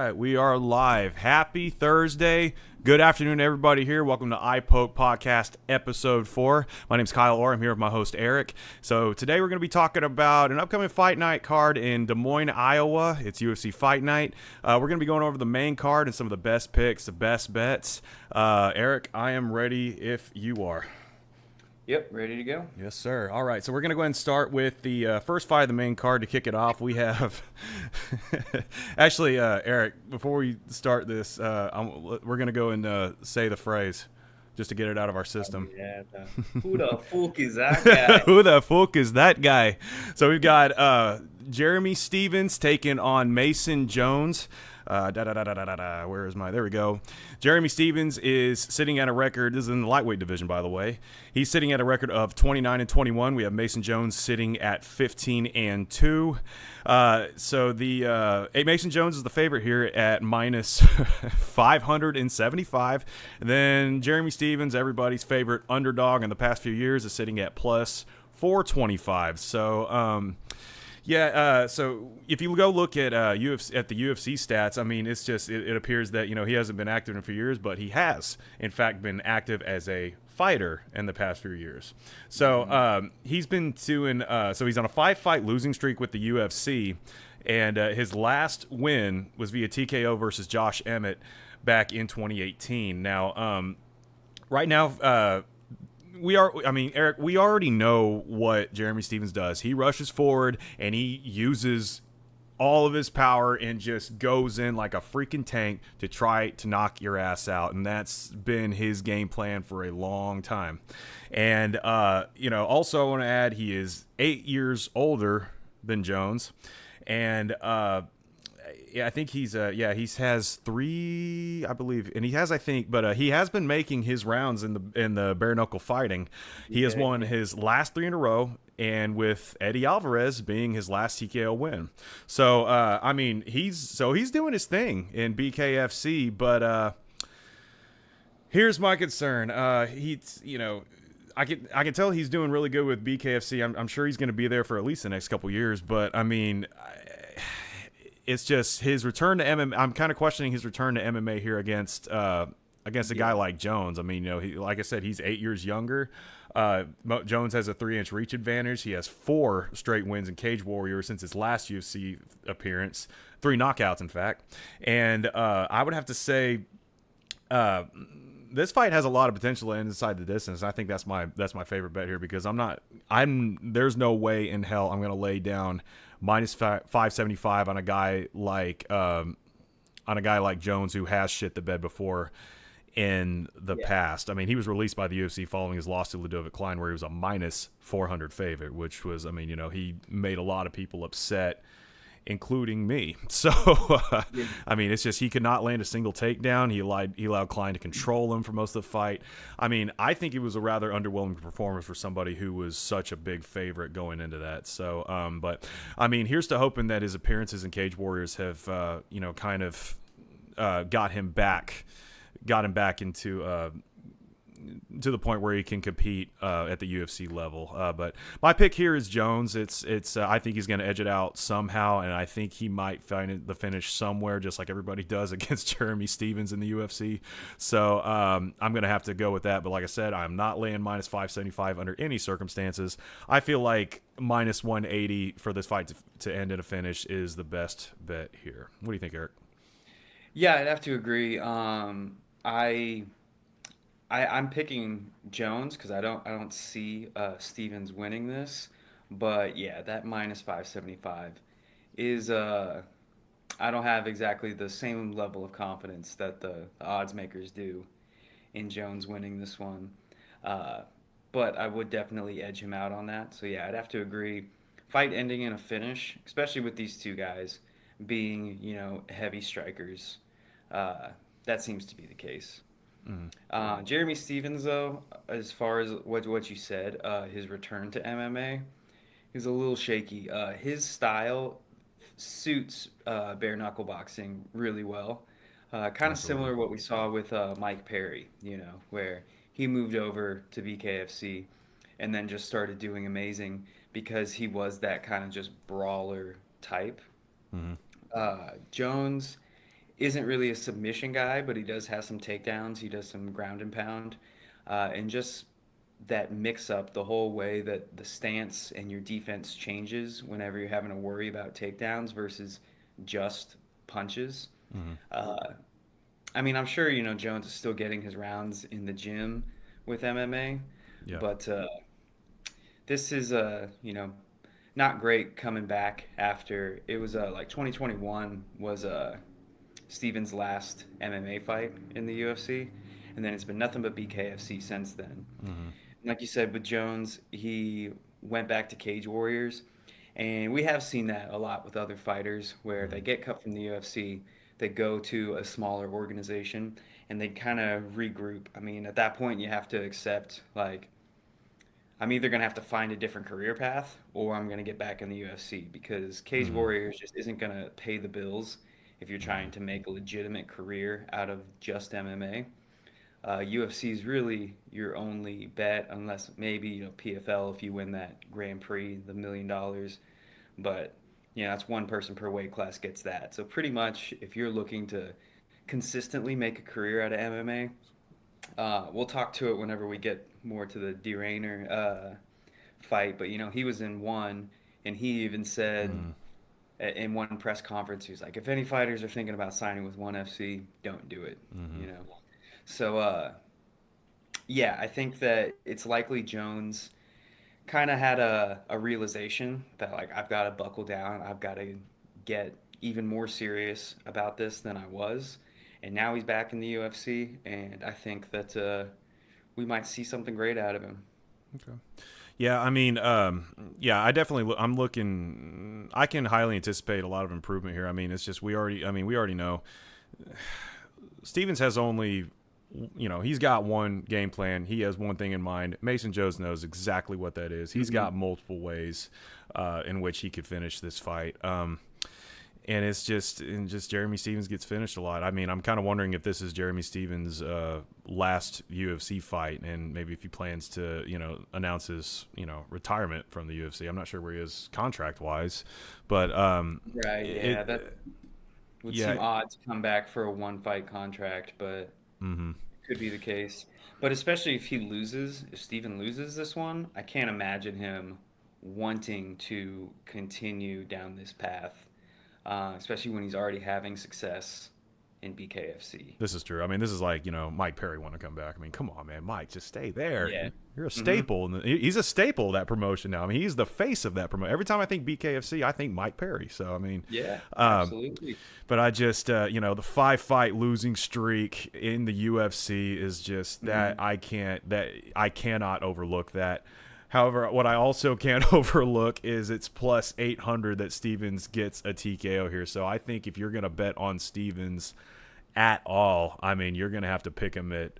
right, we are live. Happy Thursday. Good afternoon, everybody here. Welcome to iPoke Podcast Episode 4. My name's Kyle Orr. I'm here with my host, Eric. So today we're going to be talking about an upcoming fight night card in Des Moines, Iowa. It's UFC Fight Night. We're going to be going over the main card and some of the best picks, the best bets. Eric, I am ready if you are. Yep, ready to go. Yes, sir. All right, so we're going to go ahead and start with the first fight of the main card to kick it off. We have actually, Eric, before we start this, we're going to go and say the phrase just to get it out of our system. Yeah, who the fuck is that guy? Who the fuck is that guy? So we've got Jeremy Stephens taking on Mason Jones. Where is my? There we go. Jeremy Stephens is sitting at a record. This is in the lightweight division, by the way. He's sitting at a record of 29-21. We have Mason Jones sitting at 15-2. So the Mason Jones is the favorite here at minus 575. And then Jeremy Stephens, everybody's favorite underdog in the past few years, is sitting at plus 425. So so if you go look at the UFC stats, I mean, it's just it appears that he hasn't been active in a few years, but he has in fact been active as a fighter in the past few years. So he's been doing so he's on a 5-fight losing streak with the UFC, and his last win was via TKO versus Josh Emmett back in 2018. Now, right now. Eric, we already know what Jeremy Stephens does. He rushes forward and he uses all of his power and just goes in like a freaking tank to try to knock your ass out. And that's been his game plan for a long time. And, also I want to add he is 8 years older than Jones. And, I think he has 3, I believe, and he has, but he has been making his rounds in the bare knuckle fighting. He has won his last 3 in a row, and with Eddie Alvarez being his last TKO win. So he's doing his thing in BKFC, but here's my concern. I can tell he's doing really good with BKFC. I'm sure he's going to be there for at least the next couple years, but I mean. It's just his return to MMA. I'm kind of questioning his return to MMA here against a guy like Jones. I mean, like I said, he's 8 years younger. Jones has a 3-inch reach advantage. He has 4 straight wins in Cage Warrior since his last UFC appearance, 3 knockouts, in fact. And I would have to say, this fight has a lot of potential inside the distance. I think that's my favorite bet here because there's no way in hell I'm going to lay down minus 575 on a guy like Jones who has shit the bed before in the past. I mean, he was released by the UFC following his loss to Ludovic Klein, where he was a minus 400 favorite, which was, he made a lot of people upset, including me. So, it's just he could not land a single takedown. He allowed Klein to control him for most of the fight. I think it was a rather underwhelming performance for somebody who was such a big favorite going into that. So, here's to hoping that his appearances in Cage Warriors have, got him back into to the point where he can compete at the UFC level. But my pick here is Jones. I think he's going to edge it out somehow, and I think he might find the finish somewhere, just like everybody does against Jeremy Stephens in the UFC. So I'm going to have to go with that. But like I said, I'm not laying minus 575 under any circumstances. I feel like minus 180 for this fight to end in a finish is the best bet here. What do you think, Eric? Yeah, I'd have to agree. I'm picking Jones because I don't see Stevens winning this, but yeah, that minus 575 is I don't have exactly the same level of confidence that the odds makers do in Jones winning this one, but I would definitely edge him out on that. So yeah, I'd have to agree. Fight ending in a finish, especially with these two guys being heavy strikers, that seems to be the case. Jeremy Stephens, though, as far as what you said, his return to MMA is a little shaky. His style suits bare knuckle boxing really well. Kind of similar to what we saw with Mike Perry, where he moved over to BKFC and then just started doing amazing because he was that kind of just brawler type. Jones isn't really a submission guy, but he does have some takedowns. He does some ground and pound, and just that mix up the whole way that the stance and your defense changes whenever you're having to worry about takedowns versus just punches. Hmm. Uh, I mean, I'm sure Jones is still getting his rounds in the gym with MMA, Yeah. but this is not great coming back after it was like 2021 was Steven's last MMA fight in the UFC, and then it's been nothing but BKFC since then. Hmm. Like you said, with Jones, he went back to Cage Warriors, and we have seen that a lot with other fighters where they Hmm. get cut from the UFC, they go to a smaller organization, and they kind of regroup. I mean, at that point, you have to accept, like, I'm either going to have to find a different career path or I'm going to get back in the UFC because Cage Hmm. Warriors just isn't going to pay the bills if you're Hmm. trying to make a legitimate career out of just MMA. UFC is really your only bet, unless maybe PFL if you win that Grand Prix, the $1 million. But that's one person per weight class gets that. So pretty much, if you're looking to consistently make a career out of MMA, we'll talk to it whenever we get more to the Derainer fight. But he was in one, and he even said Hmm. in one press conference, he was like, "If any fighters are thinking about signing with ONE FC, don't do it." Hmm. You know. So yeah, I think that it's likely Jones kind of had a realization that like I've got to buckle down, I've got to get even more serious about this than I was, and now he's back in the UFC, and I think that we might see something great out of him. Okay. Yeah, I mean, yeah, I definitely. I'm looking. I can highly anticipate a lot of improvement here. I mean, it's just we already. I mean, we already know Stevens has only. He's got one game plan. He has one thing in mind. Mason Jones knows exactly what that is. He's Hmm. got multiple ways in which he could finish this fight. And it's just Jeremy Stevens gets finished a lot. I mean, I'm kind of wondering if this is Jeremy Stevens' last UFC fight, and maybe if he plans to, announce his, retirement from the UFC. I'm not sure where he is contract wise, but Right, it, yeah, that would yeah, seem odd to come back for a one fight contract, but mm-hmm. it could be the case. But especially if Steven loses this one, I can't imagine him wanting to continue down this path, especially when he's already having success in BKFC. This is true. I mean, this is like Mike Perry want to come back. I mean, come on, man, Mike, just stay there. Yeah. You're a Hmm. staple, and he's a staple of that promotion now. I mean, he's the face of that promotion. Every time I think BKFC, I think Mike Perry. So I mean, Yeah, um, absolutely. but I just the 5-fight losing streak in the UFC is just that Hmm. I cannot overlook that. However, what I also can't overlook is it's plus 800 that Stevens gets a TKO here. So I think if you're going to bet on Stevens at all, I mean, you're going to have to pick him at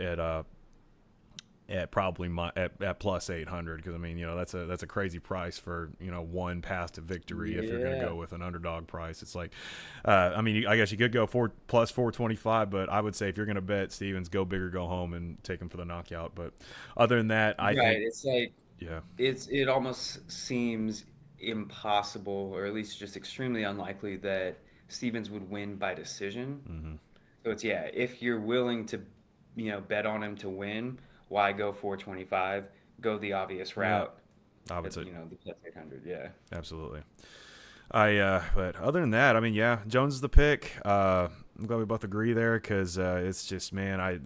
probably at plus 800 because I mean, that's a crazy price for one pass to victory if you're going to Yeah. go with an underdog price. It's like, I mean, I guess you could go plus 425, but I would say if you're going to bet Stevens, go big or go home and take him for the knockout. But other than that, I Right. think It's like yeah. it almost seems impossible, or at least just extremely unlikely, that Stevens would win by decision. Hmm. So it's yeah, if you're willing to, bet on him to win, why go 425? Go the obvious Yeah, route I would at, say the plus 800. Yeah. absolutely. But other than that, I mean, yeah, Jones is the pick. I'm glad we both agree there because it's just, man,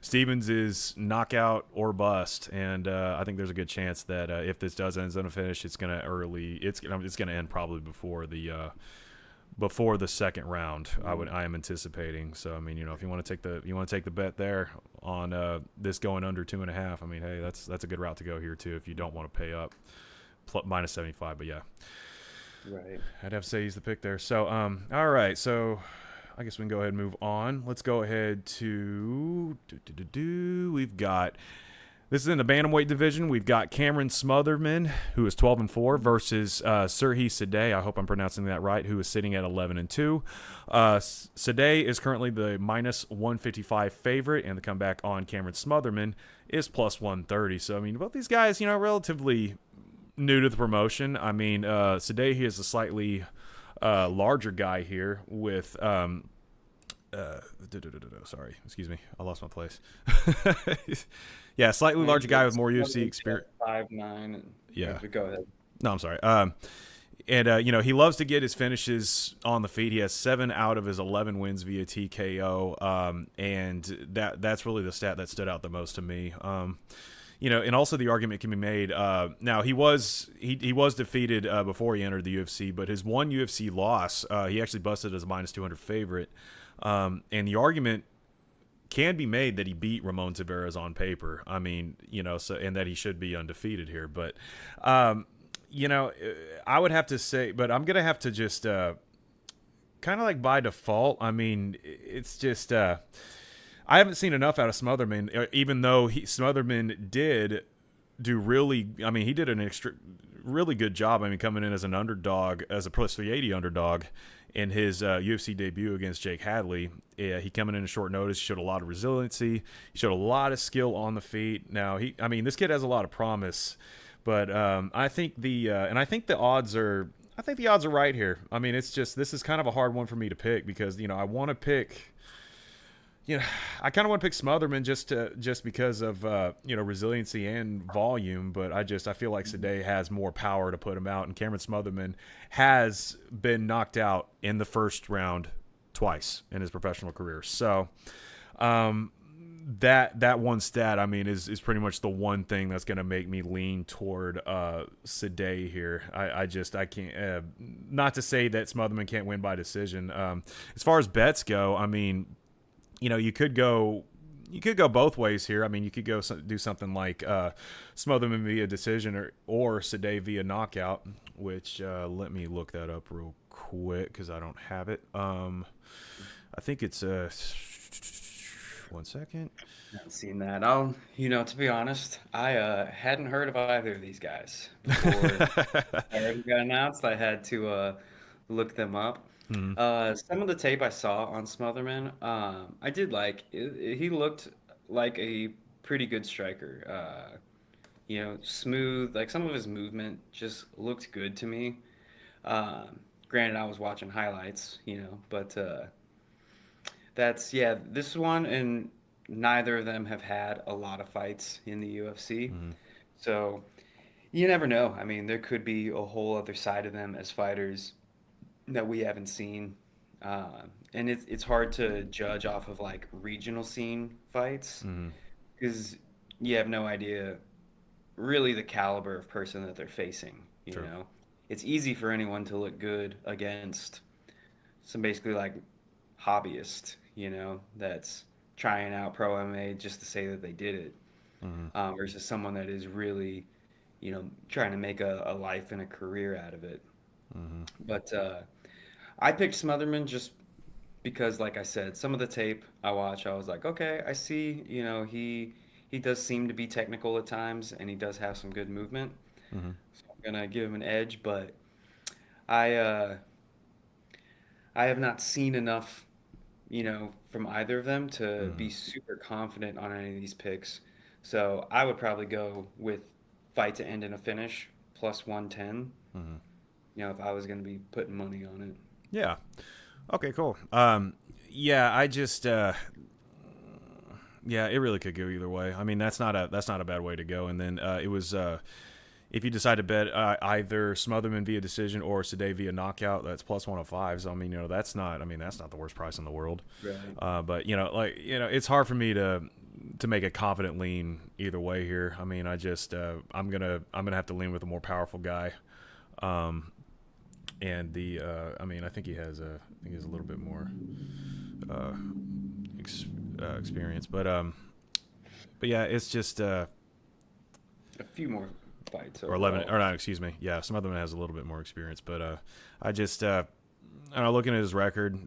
Stevens is knockout or bust, and I think there's a good chance that if this does end on a finish, it's gonna end probably before the second round. Mhm. I am anticipating. So I mean, if you want to take the bet there on this going under 2.5, I mean, hey, that's a good route to go here too if you don't want to pay up minus 75. But yeah. Right. I'd have to say he's the pick there. So, all right. So, I guess we can go ahead and move on. Let's go ahead to we've got this is in the bantamweight division. We've got Cameron Smotherman, who is 12-4, versus Serhi Sadeh. I hope I'm pronouncing that right. Who is sitting at 11-2. Sadeh is currently the minus 155 favorite, and the comeback on Cameron Smotherman is plus 130. So, I mean, both these guys, relatively new to the promotion. I mean, Sadeh is a slightly larger guy here with uh, sorry, excuse me, I lost my place. Yeah, slightly And larger guy with more UFC Smotherman's got experience. 5'9", Yeah, but go ahead. no, I'm sorry. And you know, he loves to get his finishes on the feet. He has 7 out of his 11 wins via TKO, and that's really the stat that stood out the most to me. You know, and also the argument can be made. Now he was defeated before he entered the UFC, but his one UFC loss, he actually busted as a -200 favorite, and the argument can be made that he beat Ramon Tavares on paper. I mean, you know, so and that he should be undefeated here, but. You know, I would have to say, but I'm gonna have to just kind of like by default. I mean, it's just I haven't seen enough out of Smotherman, even though Smotherman did do really. I mean, he did an really good job. I mean, coming in as an underdog, as a plus 380 underdog in his UFC debut against Jake Hadley. Yeah, he coming in at short notice, showed a lot of resiliency, he showed a lot of skill on the feet. Now I mean, this kid has a lot of promise. But I think I think the odds are right here. I mean, it's just this is kind of a hard one for me to pick because you know I want to pick, you know, I kind of want to pick Smotherman just because of you know resiliency and volume. But I feel like Sadeh has more power to put him out, and Cameron Smotherman has been knocked out in the first round twice in his professional career. So. That one stat, I mean, is pretty much the one thing that's going to make me lean toward Sadeh here. I can't. Not to say that Smotherman can't win by decision. As far as bets go, I mean, you know, you could go both ways here. I mean, you could do something like Smotherman via decision or Sadeh via knockout. Which let me look that up real quick because I don't have it. I think it's 1 second. I haven't seen that. You know, to be honest, I hadn't heard of either of these guys before everything got announced. I had to look them up. Hmm. Some of the tape I saw on Smotherman, I did like. He looked like a pretty good striker. You know, smooth. Like some of his movement just looked good to me. Granted, I was watching highlights, you know, but yeah. This one and neither of them have had a lot of fights in the UFC, Hmm. so you never know. I mean, there could be a whole other side of them as fighters that we haven't seen, and it's hard to judge off of like regional scene fights Hmm. because you have no idea really the caliber of person that they're facing. You True. know, it's easy for anyone to look good against some basically like hobbyist, you know, that's trying out pro MMA just to say that they did it, Hmm. versus someone that is really, you know, trying to make a life and a career out of it. Hmm. But I picked Smotherman just because, like I said, some of the tape I watched, I was like, okay, I see, you know, he does seem to be technical at times, and he does have some good movement. Hmm. So I'm gonna give him an edge, but I uh, I have not seen enough, you know, from either of them to Hmm. be super confident on any of these picks. So I would probably go with fight to end in a finish plus 110, Hmm. you know, if I was going to be putting money on it. Yeah. Okay. Cool. Yeah. I just. Yeah. It really could go either way. I mean, that's not a bad way to go. And then it was. If you decide to bet either Smotherman via decision or Sadeh via knockout, that's plus 105. So I mean, you know, that's not. I mean, that's not the worst price in the world. Right. But you know, like you know, it's hard for me to make a confident lean either way here. I mean, I just I'm gonna have to lean with a more powerful guy. Um, and I mean, I think he has a little bit more uh, experience, but yeah, it's just A few more fights or 11 overall. or not, excuse me. Yeah, some of them has a little bit more experience, but I just I don't know, looking at his record,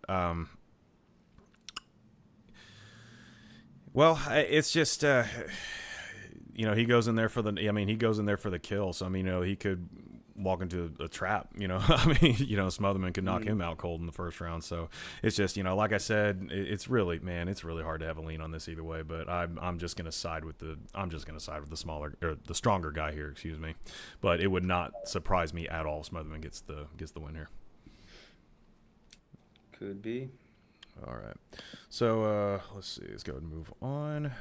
well, it's just you know, he goes in there for the. I mean, he goes in there for the kill. So I mean, you know, he could walk into a trap. You know, I mean, you know, Smotherman could knock Mhm. him out cold in the first round. So it's just, you know, like I said, it's really, man, it's really hard to have a lean on this either way. But I'm just gonna side with the smaller or the stronger guy here. Excuse me. But it would not surprise me at all if Smotherman gets the win here. Could be. All right. So let's see. Let's go ahead and move on.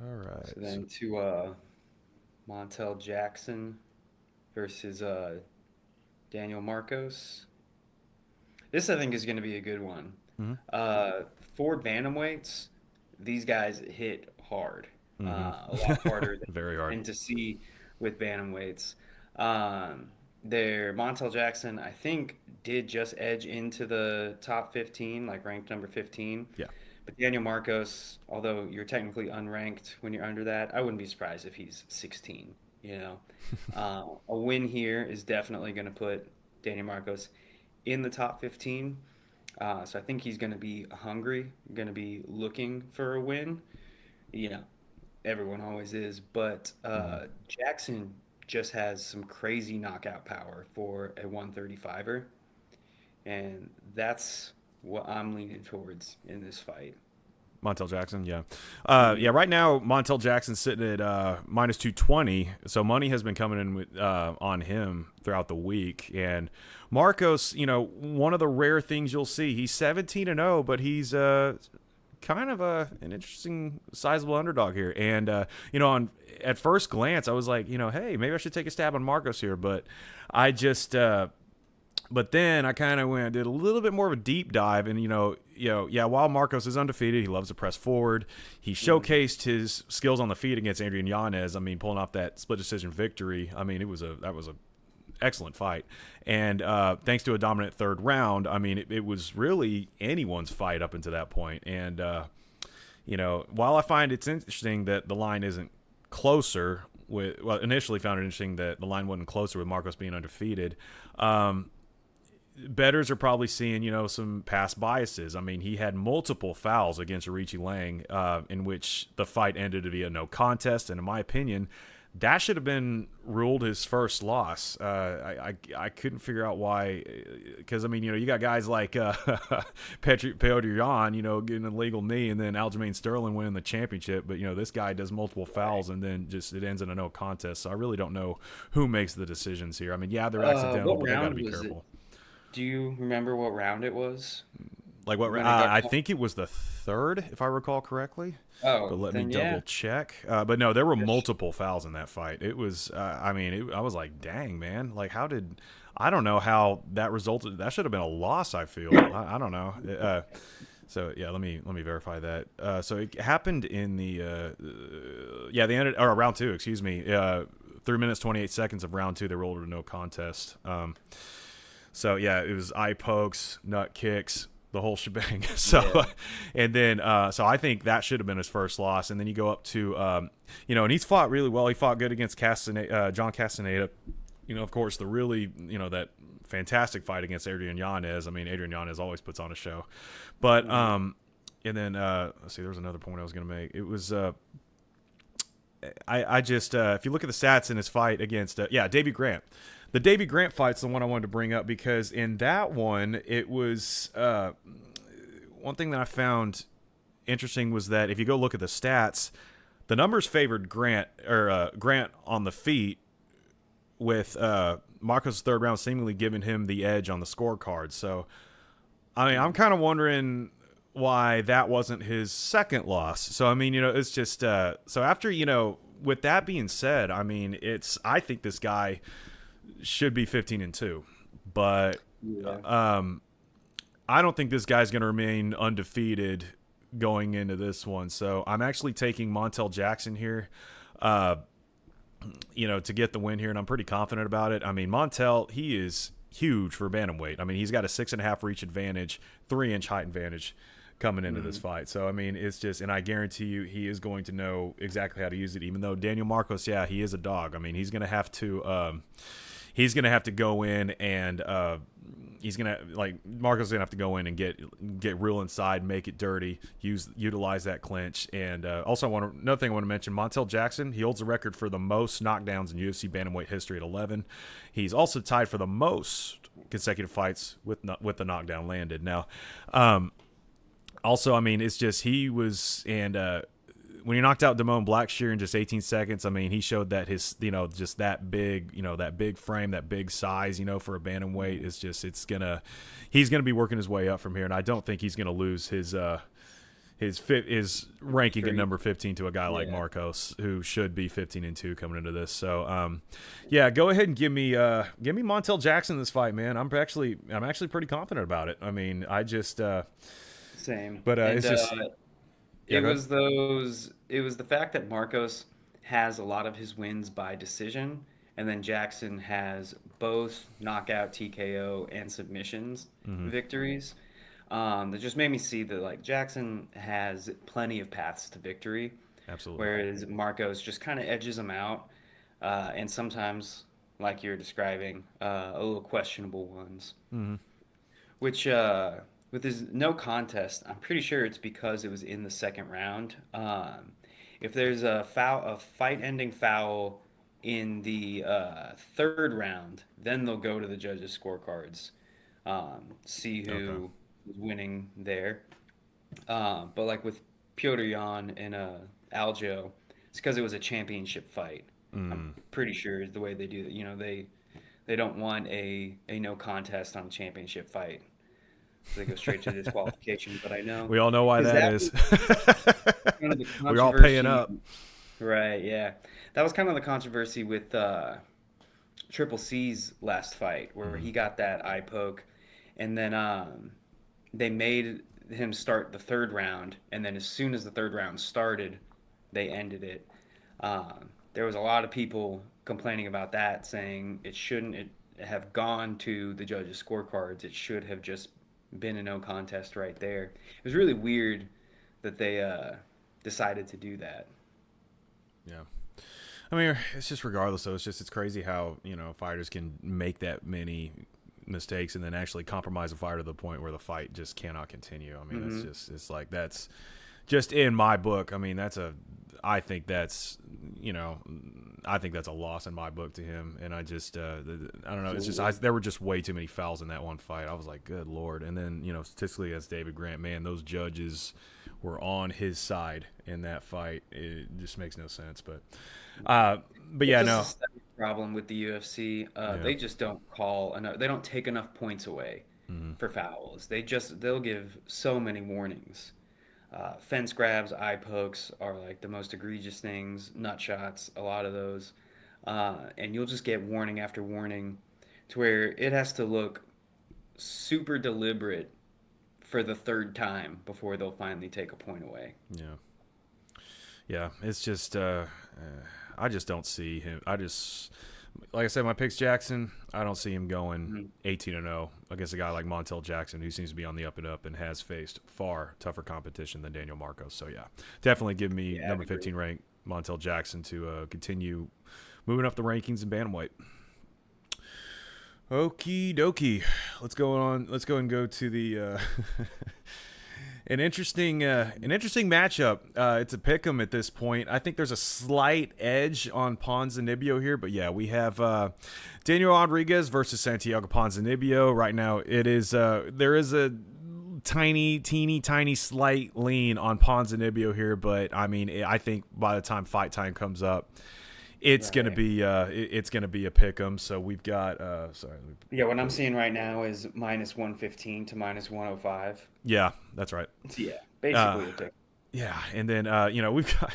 All right. So So, then to Montel Jackson versus Daniel Marcos. This I think is going to be a good one. mm-hmm, Uh, for bantamweights, these guys hit hard, a lot mm-hmm. harder than Very you hard. tend to see with bantamweights. Um, Montel Jackson, I think, did just edge into the top 15, like ranked number 15. Yeah. But Daniel Marcos, although you're technically unranked when you're under that, I wouldn't be surprised if he's 16. You know, a win here is definitely going to put Daniel Marcos in the top 15. So I think he's going to be hungry, going to be looking for a win. You know, everyone always is, but Mm-hmm. Jackson just has some crazy knockout power for a 135er, and that's what I'm leaning towards in this fight. Montel Jackson, yeah. Mhm. Yeah, right now, Montel Jackson's sitting at minus 220. So money has been coming in with, on him throughout the week. And Marcos, one of the rare things you'll see, he's 17 and 0, but he's kind of an interesting, sizable underdog here. And, on at first glance, I was like, hey, maybe I should take a stab on Marcos here. But I just. But then I kind of did a little bit more of a deep dive, and yeah. While Marcos is undefeated, he loves to press forward. He Mhm. showcased his skills on the feet against Adrian Yanez. I mean, pulling off that split decision victory. I mean, that was a excellent fight, and thanks to a dominant third round, I mean, it was really anyone's fight up until that point. And while I find it's interesting that the line isn't closer initially found it interesting that the line wasn't closer with Marcos being undefeated. Bettors are probably seeing, some past biases. I mean, he had multiple fouls against Arichi Lang, in which the fight ended via no contest. And in my opinion, that should have been ruled his first loss. I couldn't figure out why, because I mean, you got guys like Petr Yan, getting a legal knee, and then Aljamain Sterling winning the championship. But this guy does multiple Right. fouls, and then just it ends in a no contest. So I really don't know who makes the decisions here. I mean, yeah, they're accidental, What but they got to round be was it? careful. Do you remember what round it was Like what? when it got I called? think it was the third, if I recall correctly. But Oh, let me then double yeah. check. But no, there were Yes. multiple fouls in that fight. It was, I mean, I was like, dang, man. Like, how did? I don't know how that resulted. That should have been a loss. I feel. I don't know. So yeah, let me verify that. So it happened in the yeah, the end or round two. Excuse me. 3 minutes 28 seconds of round two. They rolled to no contest. So yeah, it was eye pokes, nut kicks, the whole shebang. Yeah. So, and then so I think that should have been his first loss. And then you go up to and he's fought really well. He fought good against John Castaneda. Of course, the really that fantastic fight against Adrian Yanez. I mean, Adrian Yanez always puts on a show. But Mhm. and then let's see, there was another point I was going to make. It was I just if you look at the stats in his fight against Davy Grant. The Davy Grant fight's the one I wanted to bring up because in that one it was one thing that I found interesting was that if you go look at the stats, the numbers favored Grant on the feet with Marcos' third round seemingly giving him the edge on the scorecard. So I mean, I'm kind of wondering why that wasn't his second loss. So I mean, it's just so after with that being said, I mean, I think this guy should be 15 and 2, but Yeah. um, I don't think this guy's going to remain undefeated going into this one. So I'm actually taking Montel Jackson here. Uh, to get the win here, and I'm pretty confident about it. I mean, Montel, he is huge for bantamweight. I mean, he's got a 6.5 reach advantage, 3-inch height advantage coming into this Mhm. fight. So I mean, it's just, and I guarantee you, he is going to know exactly how to use it. Even though Daniel Marcos, yeah, he is a dog. I mean, he's gonna have to. He's gonna have to go in and he's gonna like Marco's gonna have to go in and get real inside, make it dirty, utilize that clinch, and also another thing I want to mention: Montel Jackson. He holds the record for the most knockdowns in UFC bantamweight history at 11. He's also tied for the most consecutive fights with the knockdown landed. Now, also, I mean, it's just he was and. when he knocked out Damone Blackshear in just 18 seconds, I mean, he showed that his, just that big, that big frame, that big size, for a bantamweight is just, he's gonna be working his way up from here, and I don't think he's gonna lose his ranking at number 15 to a guy like Marcos, who should be 15-2 coming into this. So, go ahead and give me Montel Jackson in this fight, man. I'm actually pretty confident about it. I mean, I just same, but it's just it was the fact that Marcos has a lot of his wins by decision, and then Jackson has both knockout, TKO, and submissions victories. That just made me see that like Jackson has plenty of paths to victory, absolutely, whereas Marcos just kind of edges him out, and sometimes, like you're describing, a little questionable ones. Which with his no contest, I'm pretty sure it's because it was in the second round. If there's a fight-ending foul in the third round, then they'll go to the judges' scorecards, see who was winning there. But like with Piotr Jan and Aljo, it's because it was a championship fight. I'm pretty sure is the way they do it. They don't want a no contest on a championship fight. So they go straight to disqualification. But I know we all know why that is. Kind of the We're all paying up. Right, yeah. That was kind of the controversy with Triple C's last fight, where he got that iPoke, and then they made him start the third round, and then as soon as the third round started, they ended it. There was a lot of people complaining about that, saying it shouldn't have gone to the judges' scorecards. It should have just been a no contest right there. It was really weird that they decided to do that. Yeah. I mean, it's just regardless, though. It's crazy how, fighters can make that many mistakes and then actually compromise a fighter to the point where the fight just cannot continue. I mean, that's just in my book. I mean, I think that's a loss in my book to him. And I just, I don't know. It's just, there were just way too many fouls in that one fight. I was like, good Lord. And then, statistically as David Grant, man, those judges were on his side in that fight. It just makes no sense. But yeah, no. It's a problem with the UFC. They just don't call enough. They don't take enough points away for fouls. They'll give so many warnings. Fence grabs, eye pokes are like the most egregious things. Nut shots, a lot of those, and you'll just get warning after warning, to where it has to look super deliberate for the third time before they'll finally take a point away. Yeah. It's just I just don't see him. Like I said, my pick's Jackson. I don't see him going 18-0 against a guy like Montel Jackson, who seems to be on the up and up and has faced far tougher competition than Daniel Marcos. So, yeah, definitely give me number 15 ranked Montel Jackson to continue moving up the rankings in bantamweight. Okie dokie. Let's go and go to the an interesting matchup. It's a pick'em at this point. I think there's a slight edge on Ponzinibbio here, but yeah, we have Daniel Rodriguez versus Santiago Ponzinibbio. Right now, it is there is a teeny tiny slight lean on Ponzinibbio here, but I mean, I think by the time fight time comes up, it's gonna be a pick'em. So we've got what I'm seeing right now is -115 to -105. Yeah, that's right. Yeah, basically a pick. Yeah, and then we've got,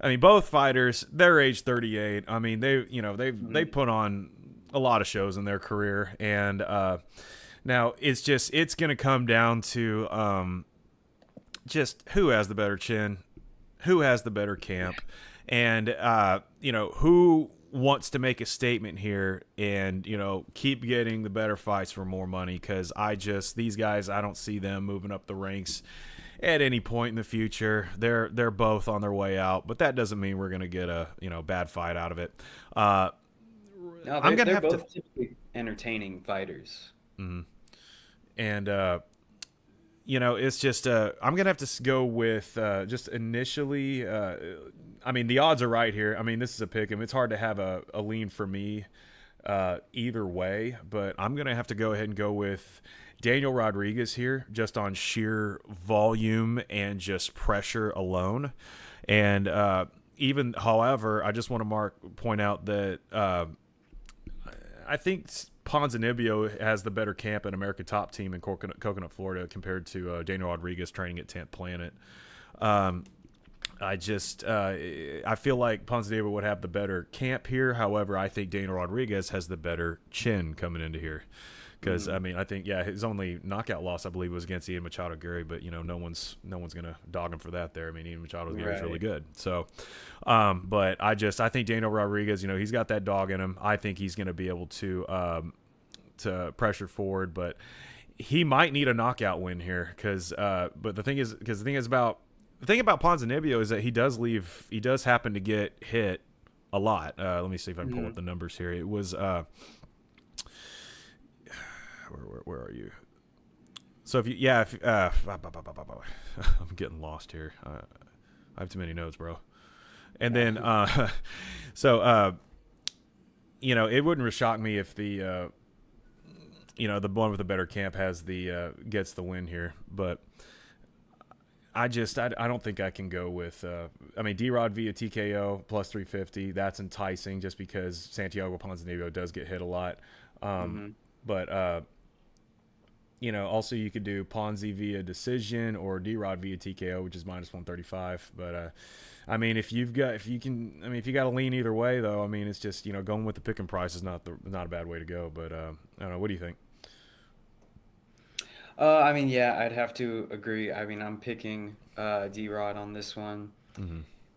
I mean, both fighters, they're age 38. I mean, they put on a lot of shows in their career, and now it's gonna come down to just who has the better chin, who has the better camp. And, who wants to make a statement here and, keep getting the better fights for more money? Because these guys, I don't see them moving up the ranks at any point in the future. They're both on their way out, but that doesn't mean we're going to get a, bad fight out of it. No, they're both typically entertaining fighters. Mm-hmm. And, it's just I'm going to have to go with just initially I mean, the odds are right here. I mean, this is a pick 'em. It's hard to have a lean for me either way, but I'm going to have to go ahead and go with Daniel Rodriguez here just on sheer volume and just pressure alone. And even, however, I just want to point out that I think Ponzinibbio has the better camp and American Top Team in Coconut, Florida, compared to Daniel Rodriguez training at 10th Planet. I feel like Ponzinibbio would have the better camp here. However, I think Daniel Rodriguez has the better chin coming into here. Because I mean, I think his only knockout loss, I believe, was against Ian Machado Gary, but no one's gonna dog him for that there. I mean, Ian Machado Gary is really good. So, but I think Daniel Rodriguez, he's got that dog in him. I think he's gonna be able to pressure forward, but he might need a knockout win here. But the thing about Ponzinibbio is that he does happen to get hit a lot. Let me see if I can pull up the numbers here. It was where are you? So I'm getting lost here. I have too many notes, bro. And then it wouldn't shock me if the one with the better camp gets the win here, but I don't think I can go with D-Rod via TKO plus 350. That's enticing just because Santiago Ponzinibbio does get hit a lot. But also you could do Ponzi via decision or D-Rod via TKO, which is minus 135. But if you got to lean either way, though, it's just going with the pick and price is not a bad way to go. But I don't know. What do you think? I'd have to agree. I'm picking D-Rod on this one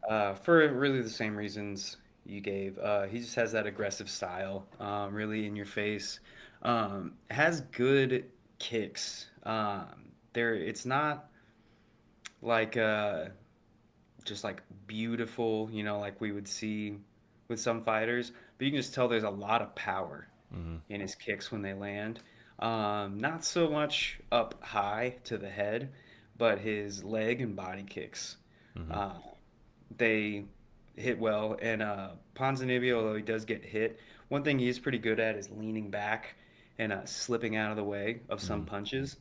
for really the same reasons you gave. He just has that aggressive style, really in your face. Has good kicks. It's not like just like beautiful, like we would see with some fighters, but you can just tell there's a lot of power in his kicks when they land. Not so much up high to the head, but his leg and body kicks, they hit well. And Ponzinibbio, although he does get hit, one thing he's pretty good at is leaning back and slipping out of the way of some punches.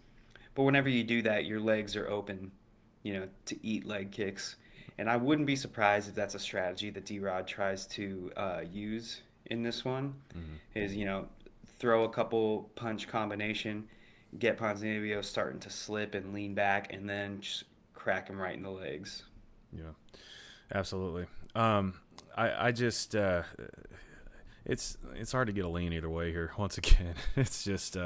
But whenever you do that, your legs are open, to eat leg kicks. And I wouldn't be surprised if that's a strategy that D-Rod tries to use in this one. Is, throw a couple punch combination, get Ponzinibbio starting to slip and lean back, and then just crack him right in the legs. Yeah, absolutely. It's hard to get a lean either way here. Once again, it's just.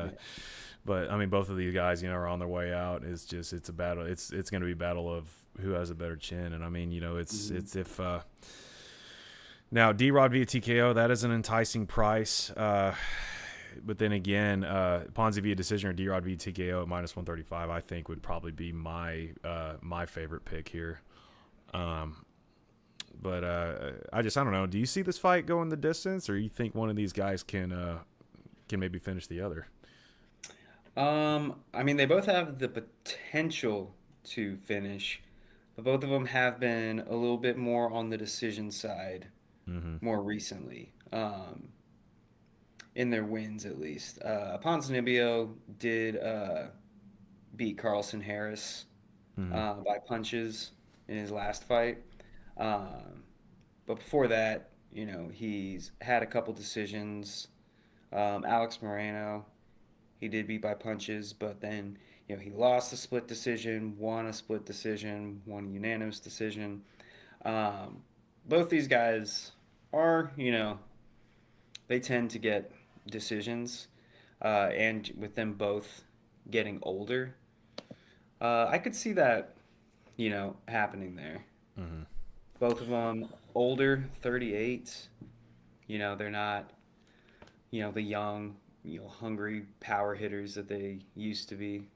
But both of these guys, are on their way out. It's a battle. It's going to be a battle of who has a better chin. And it's if. Now D-Rod via TKO, that is an enticing price. But then again, Ponzi via decision or D-Rod via TKO at minus 135, I think would probably be my favorite pick here. But I don't know. Do you see this fight going the distance, or you think one of these guys can maybe finish the other? They both have the potential to finish, but both of them have been a little bit more on the decision side more recently. In their wins, at least. Ponzinibbio did beat Carlson Harris by punches in his last fight. But before that, he's had a couple decisions. Alex Moreno, he did beat by punches, but then, he lost a split decision, won a split decision, won a unanimous decision. Both these guys are, they tend to get decisions, and with them both getting older, I could see that, happening there. Both of them older, 38. They're not, the young, hungry power hitters that they used to be.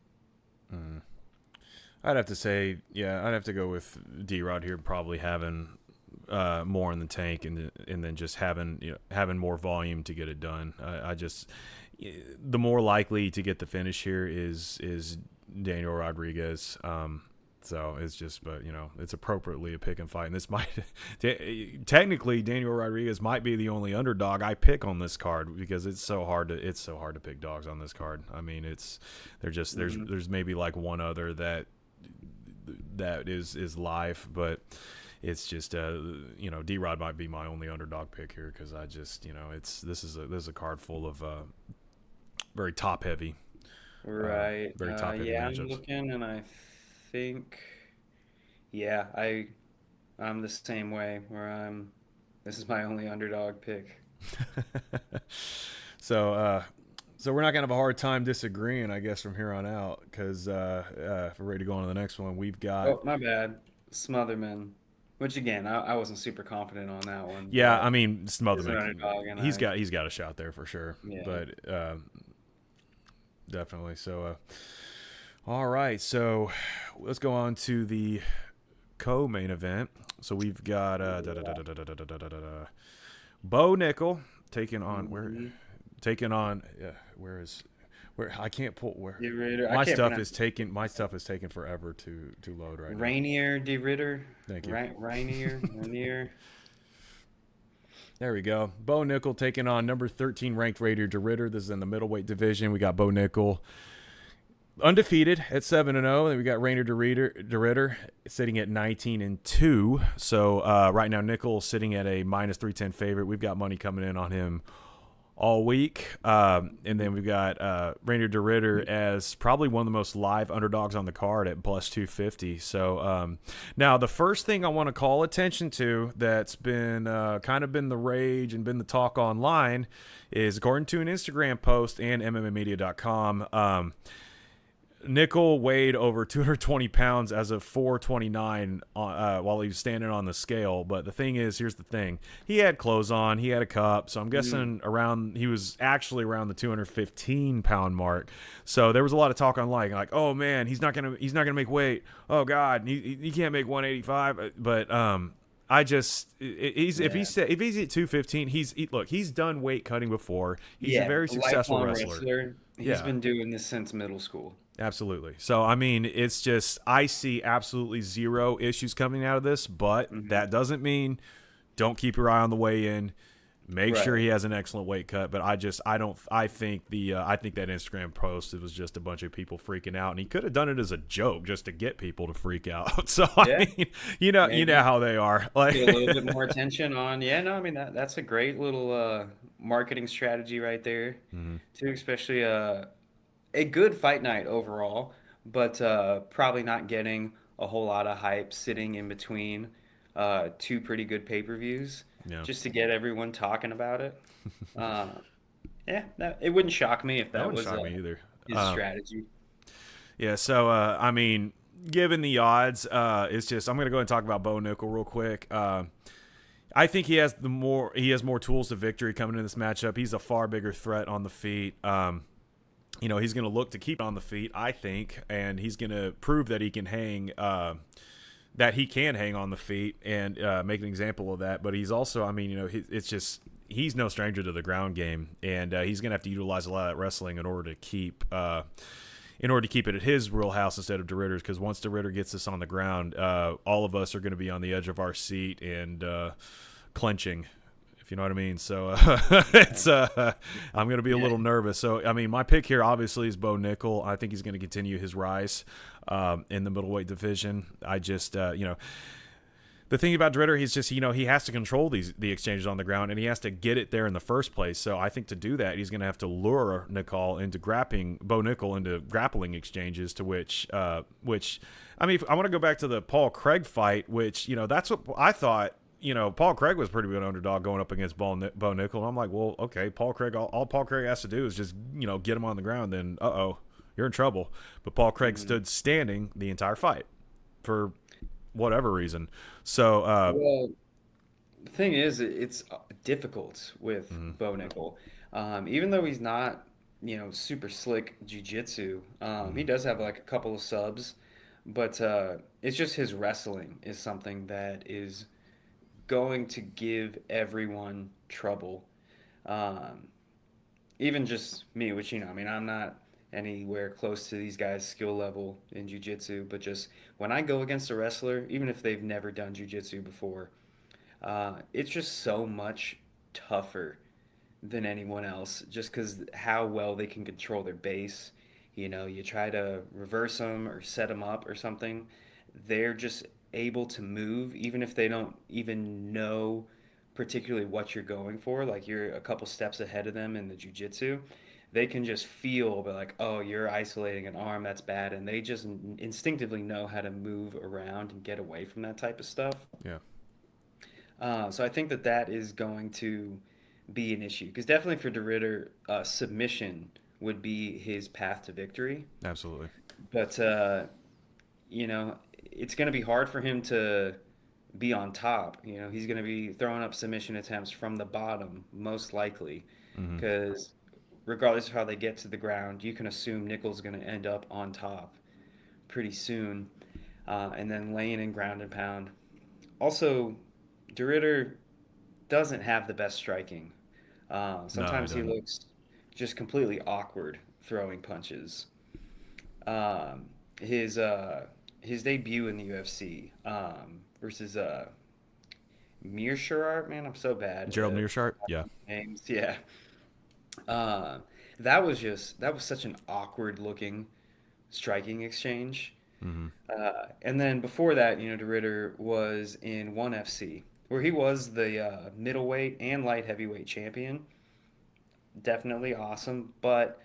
I'd have to go with D-Rod here, probably having more in the tank and then just having more volume to get it done. The more likely to get the finish here is Daniel Rodriguez. So it's just, but it's appropriately a pick and fight. And this might technically Daniel Rodriguez might be the only underdog I pick on this card because it's so hard to pick dogs on this card. There's maybe like one other that is live, but it's just D-Rod might be my only underdog pick here because I just it's this is a card full of very top heavy, Right. very top heavy Yeah, I'm matchups. looking and I think, yeah, I'm the same way where this is my only underdog pick. So so we're not gonna have a hard time disagreeing, I guess, from here on out because if we're ready to go on to the next one, we've got Oh, my bad. Smotherman, which again, I wasn't super confident on that one, yeah. I but mean, he's an Smotherman, underdog and he's got a shot there for sure, yeah. but definitely. So all right, so let's go on to the co-main event. So we've got Bo Nickel taking on Hmm. where I can't pull where De Ritter, I my can't stuff pronounce is taking my stuff is taking forever to load right now. Rainier De Ritter, Thank you. Rainier. There we go. Bo Nickel taking on number 13 ranked Raider DeRitter. This is in the middleweight division. We got Bo Nickel undefeated at 7-0. Then we got Rainer DeRitter sitting at 19-2. So right now Nickel sitting at a minus 310 favorite. We've got money coming in on him all week. And then we've got Rainer DeRitter as probably one of the most live underdogs on the card at plus 250. So now the first thing I want to call attention to that's been kind of been the rage and been the talk online is according to an Instagram post and MMAmedia.com, Nickel weighed over 220 pounds as of 429 while he was standing on the scale. But the thing is, here's the thing. He had clothes on. He had a cup. So I'm guessing he was actually around the 215-pound mark. So there was a lot of talk online like, oh, man, he's not gonna make weight. Oh, God, he can't make 185. But if Yeah. he's at 215, he's done weight cutting before. He's a Yeah, very a successful lifelong wrestler. wrestler. He's Yeah. been doing this since middle school. Absolutely. So, I mean, it's just, I see absolutely zero issues coming out of this, but Hmm. that doesn't mean don't keep your eye on the weigh in. Make sure Right. he has an excellent weight cut. But I think that Instagram post, it was just a bunch of people freaking out. And he could have done it as a joke just to get people to freak out. So, I Yeah, mean, you know maybe how they are. Like, get a little bit more attention on. Yeah, no, I mean that's a great little marketing strategy right there, Mhm. too. Especially a good fight night overall, but probably not getting a whole lot of hype sitting in between two pretty good pay-per-views Yeah. just to get everyone talking about it. Uh, yeah, it wouldn't shock me if That that wouldn't was shock me either. his strategy. Yeah, so I mean, given the odds, it's just I'm gonna go ahead and talk about Bo Nickel real quick. I think he has more tools to victory coming in this matchup. He's a far bigger threat on the feet. He's going to look to keep on the feet, I think, and he's going to prove that he can hang on the feet and make an example of that. But he's also, I mean, it's just he's no stranger to the ground game, and he's going to have to utilize a lot of that wrestling in order to keep it at his wheelhouse instead of DeRitter's, because once DeRitter gets us on the ground, all of us are going to be on the edge of our seat and clenching, if you know what I mean. So it's I'm going to be a Yeah. little nervous. So, I mean, my pick here obviously is Bo Nickel. I think he's going to continue his rise in the middleweight division. I just, the thing about Dritter, he's just, he has to control the exchanges on the ground, and he has to get it there in the first place. So I think to do that, he's going to have to lure Bo Nickel into grappling exchanges, to which I mean, I want to go back to the Paul Craig fight, which, that's what I thought. Paul Craig was pretty good underdog going up against Bo Nickel. And I'm like, well, okay, Paul Craig, all Paul Craig has to do is just, get him on the ground. Then, you're in trouble. But Paul Craig Mhm. stood standing the entire fight for whatever reason. So, Well, the thing is, it's difficult with mhm, Bo Nickel. Even though he's not, super slick jujitsu, he mhm, does have like a couple of subs, but it's just his wrestling is something that is going to give everyone trouble. Um, Even just me, which, I mean, I'm not anywhere close to these guys' skill level in jujitsu, but just when I go against a wrestler, even if they've never done jujitsu before, it's just so much tougher than anyone else just because how well they can control their base. You try to reverse them or set them up or something. they're just able to move, even if they don't even know particularly what you're going for. Like you're a couple steps ahead of them in the jujitsu. They can just feel, but like, oh, you're isolating an arm, that's bad. And they just instinctively know how to move around and get away from that type of stuff. Yeah, So I think that that is going to be an issue because definitely for DeRitter, submission would be his path to victory. absolutely. But you know, it's going to be hard for him to be on top. You know, he's going to be throwing up submission attempts from the bottom, most likely, Hmm. because regardless of how they get to the ground, you can assume Nickel's going to end up on top pretty soon, and then laying in ground and pound. Also, DeRitter doesn't have the best striking. No, he Sometimes he doesn't. looks just completely awkward throwing punches. Um, his his debut in the UFC versus Mearshart, man, I'm so bad Gerald at Mearshart. Yeah. names. Yeah, uh, that was such an awkward looking striking exchange. Hmm. And then before that, you know, DeRitter was in ONE FC, where he was the middleweight and light heavyweight champion. Definitely awesome, but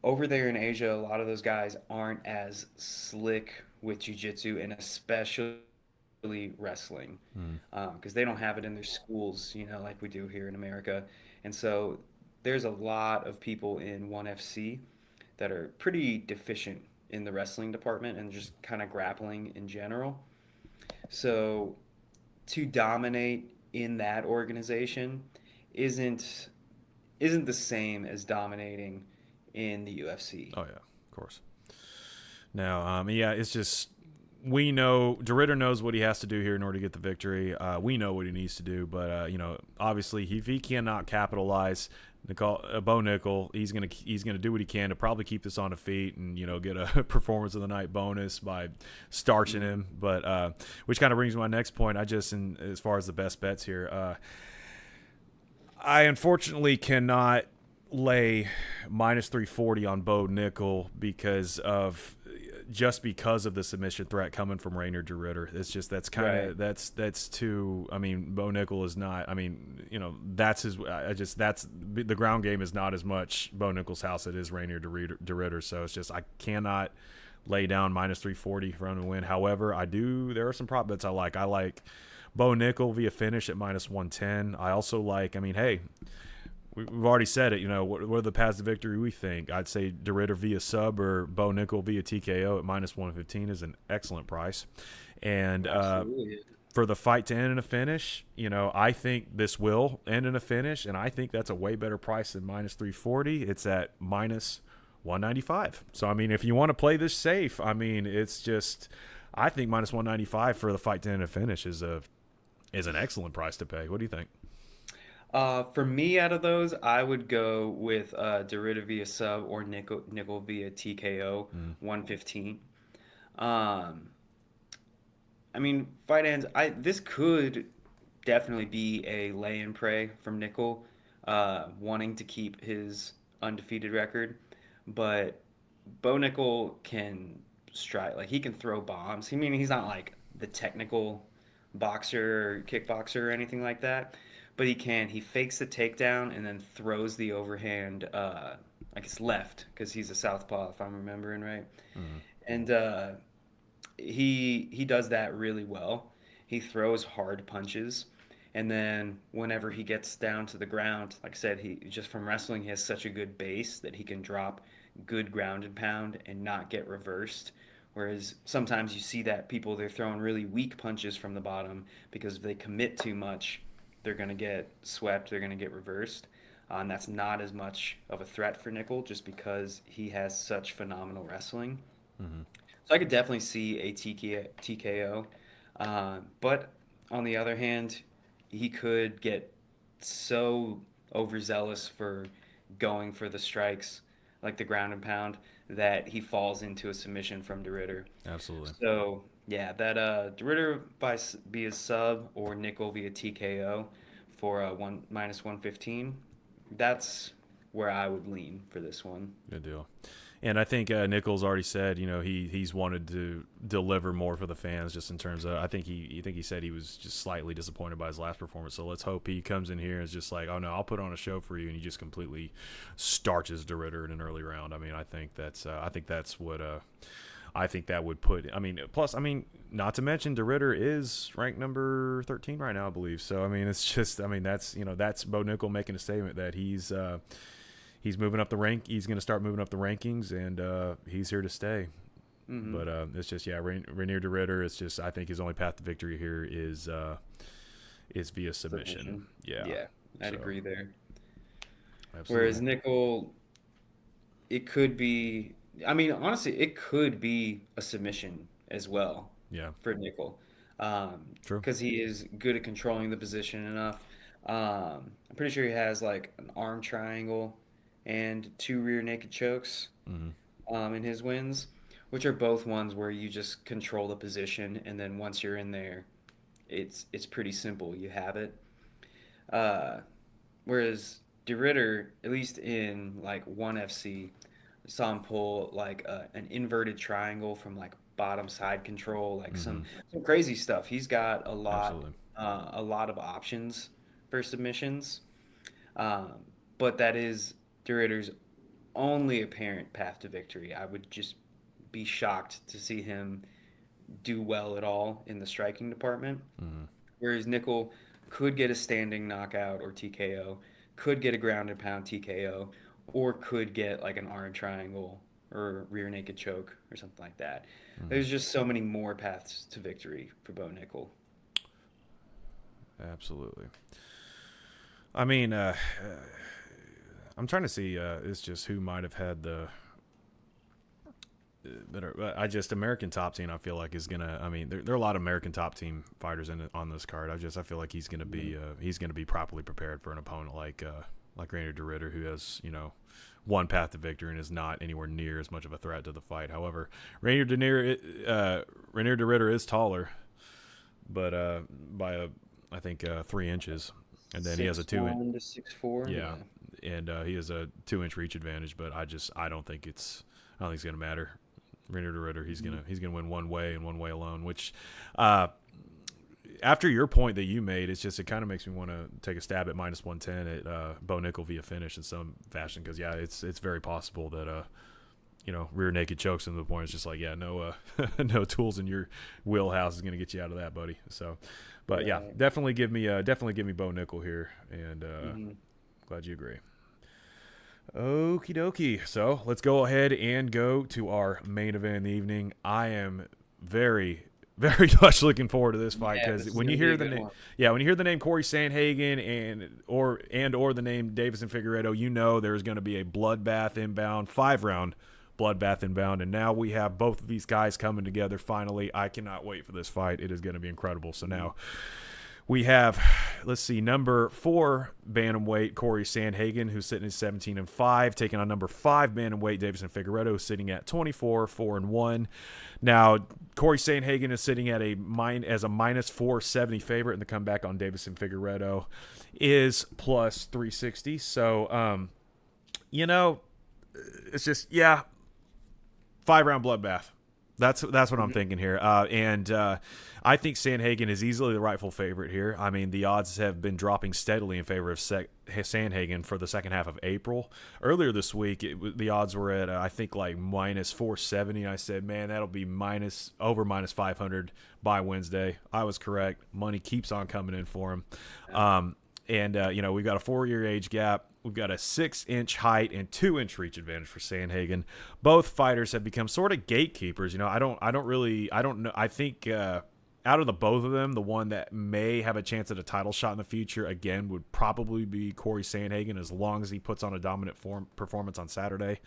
over there in Asia, a lot of those guys aren't as slick with jujitsu and especially wrestling Mm. because they don't have it in their schools, you know, like we do here in America. And so there's a lot of people in ONE FC that are pretty deficient in the wrestling department and just kind of grappling in general. So to dominate in that organization isn't isn't the same as dominating in the UFC. Oh yeah, of course. Now, yeah, it's just we know DeRitter knows what he has to do here in order to get the victory. We know what he needs to do, but obviously, if he cannot capitalize, Bo Nickel, he's gonna do what he can to probably keep this on the feet and get a performance of the night bonus by starching him. But which kind of brings me to my next point. As far as the best bets here, I unfortunately cannot lay minus 340 on Bo Nickel because of the submission threat coming from Rainier DeRitter. It's just that's kind Right. of that's too. I mean, Bo Nickel is not. I mean, that's his. I just that's the ground game is not as much Bo Nickel's house it is Rainier DeRitter. So it's just I cannot lay down minus 340 for him to win. However, I do. There are some prop bets I like. I like Bo Nickel via finish at minus 110. I also like. I mean, hey, we've already said it. What are the paths to victory we think? I'd say DeRitter via sub or Bo Nickel via TKO at minus 115 is an excellent price. And Absolutely. for the fight to end in a finish, I think this will end in a finish, and I think that's a way better price than minus 340. It's at minus 195. So, I mean, if you want to play this safe, I mean, it's just I think minus 195 for the fight to end in a finish is an excellent price to pay. What do you think? For me, out of those, I would go with Dorita via sub or Nickel via TKO Mm, 115. Um, I mean, fight ends. This could definitely be a lay and pray from Nickel, wanting to keep his undefeated record, but Bo Nickel can strike. Like he can throw bombs. I mean, he's not like the technical boxer or kickboxer or anything like that, but he can. He fakes the takedown and then throws the overhand, like it's left because he's a southpaw if I'm remembering right, mm, and he does that really well. He throws hard punches. And then whenever he gets down to the ground, like I said, he just from wrestling, he has such a good base that he can drop good ground and pound and not get reversed. Whereas sometimes you see that people they're throwing really weak punches from the bottom because if they commit too much, they're going to get swept, they're going to get reversed. And that's not as much of a threat for Nickel just because he has such phenomenal wrestling. mm-hmm. So I could definitely see a TKO. But on the other hand, he could get so overzealous for going for the strikes, like the ground and pound, that he falls into a submission from DeRitter. Absolutely. So yeah, that DeRitter via sub or Nickel via TKO for one minus 115. That's where I would lean for this one. Good deal. And I think Nichols already said, he's wanted to deliver more for the fans, just in terms of. I think he said he was just slightly disappointed by his last performance. So let's hope he comes in here and is just like, oh no, I'll put on a show for you, and he just completely starches DeRitter in an early round. I mean, I think that's what. I think that would put. I mean, plus, not to mention DeRitter is ranked number 13 right now, I believe. So I mean, it's just. I mean, that's Bo Nickel making a statement that he's moving up the rank. He's going to start moving up the rankings, and he's here to stay. Mm-hmm. But it's just, Rainier DeRitter. It's just, I think his only path to victory here is via submission. Yeah, I'd agree there. Absolutely. Whereas Nickel, it could be. I mean, honestly, it could be a submission as well. Yeah. For Nickel, True. Because he is good at controlling the position enough. I'm pretty sure he has like an arm triangle and 2 rear naked chokes in his wins, which are both ones where you just control the position, and then once you're in there, it's pretty simple. You have it. Whereas DeRitter, at least in like ONE FC, saw him pull like an inverted triangle from like bottom side control, like some crazy stuff. He's got a lot of options for submissions, but that is DeRitter's only apparent path to victory. I would just be shocked to see him do well at all in the striking department. Whereas Nickel could get a standing knockout or TKO, could get a ground and pound TKO, or could get like an arm triangle or rear naked choke or something like that. There's just so many more paths to victory for Bo Nickel. Absolutely. I mean, I'm trying to see. It's just who might have had the better. American top team. I feel like is gonna. I mean, there are a lot of American top team fighters on this card. I feel like he's gonna be properly prepared for an opponent like Rainier DeRitter, who has one path to victory and is not anywhere near as much of a threat to the fight. However, Rainier DeRitter is taller, but by I think 3 inches, and then he has a 2-inch to 6'4". Yeah. And he has a 2-inch reach advantage, but I don't think it's going to matter. Rainier DeRitter, he's gonna win one way and one way alone. Which, after your point that you made, it kind of makes me want to take a stab at -110 at Bo Nickel via finish in some fashion, because it's very possible that rear naked chokes into the point. It's just like no no tools in your wheelhouse is going to get you out of that, buddy. So, but yeah, definitely give me Bo Nickel here, and glad you agree. Okie dokie. So let's go ahead and go to our main event in the evening. I am very, very much looking forward to this fight, because when you hear the name, when you hear the name Corey Sandhagen and or the name Davison Figueiredo, there's going to be a bloodbath inbound, 5-round bloodbath inbound, and now we have both of these guys coming together finally. I cannot wait for this fight. It is going to be incredible. So now we have, let's see, number 4 bantamweight Corey Sandhagen, who's sitting at 17-5, taking on number 5 bantamweight Davison Figueiredo, who's sitting at 24-4-1. Now, Corey Sandhagen is sitting at as a -470 favorite, and the comeback on Davison Figueiredo is plus 360. So, it's just 5-round bloodbath. That's what I'm thinking here. And I think Sandhagen is easily the rightful favorite here. I mean, the odds have been dropping steadily in favor of Sandhagen for the second half of April. Earlier this week, the odds were at, I think, like -470. And I said, man, that'll be over -500 by Wednesday. I was correct. Money keeps on coming in for him. We've got a 4-year age gap. We've got a 6-inch height and 2-inch reach advantage for Sandhagen. Both fighters have become sort of gatekeepers. I don't know. I think out of the both of them, the one that may have a chance at a title shot in the future again would probably be Corey Sandhagen, as long as he puts on a dominant performance on Saturday.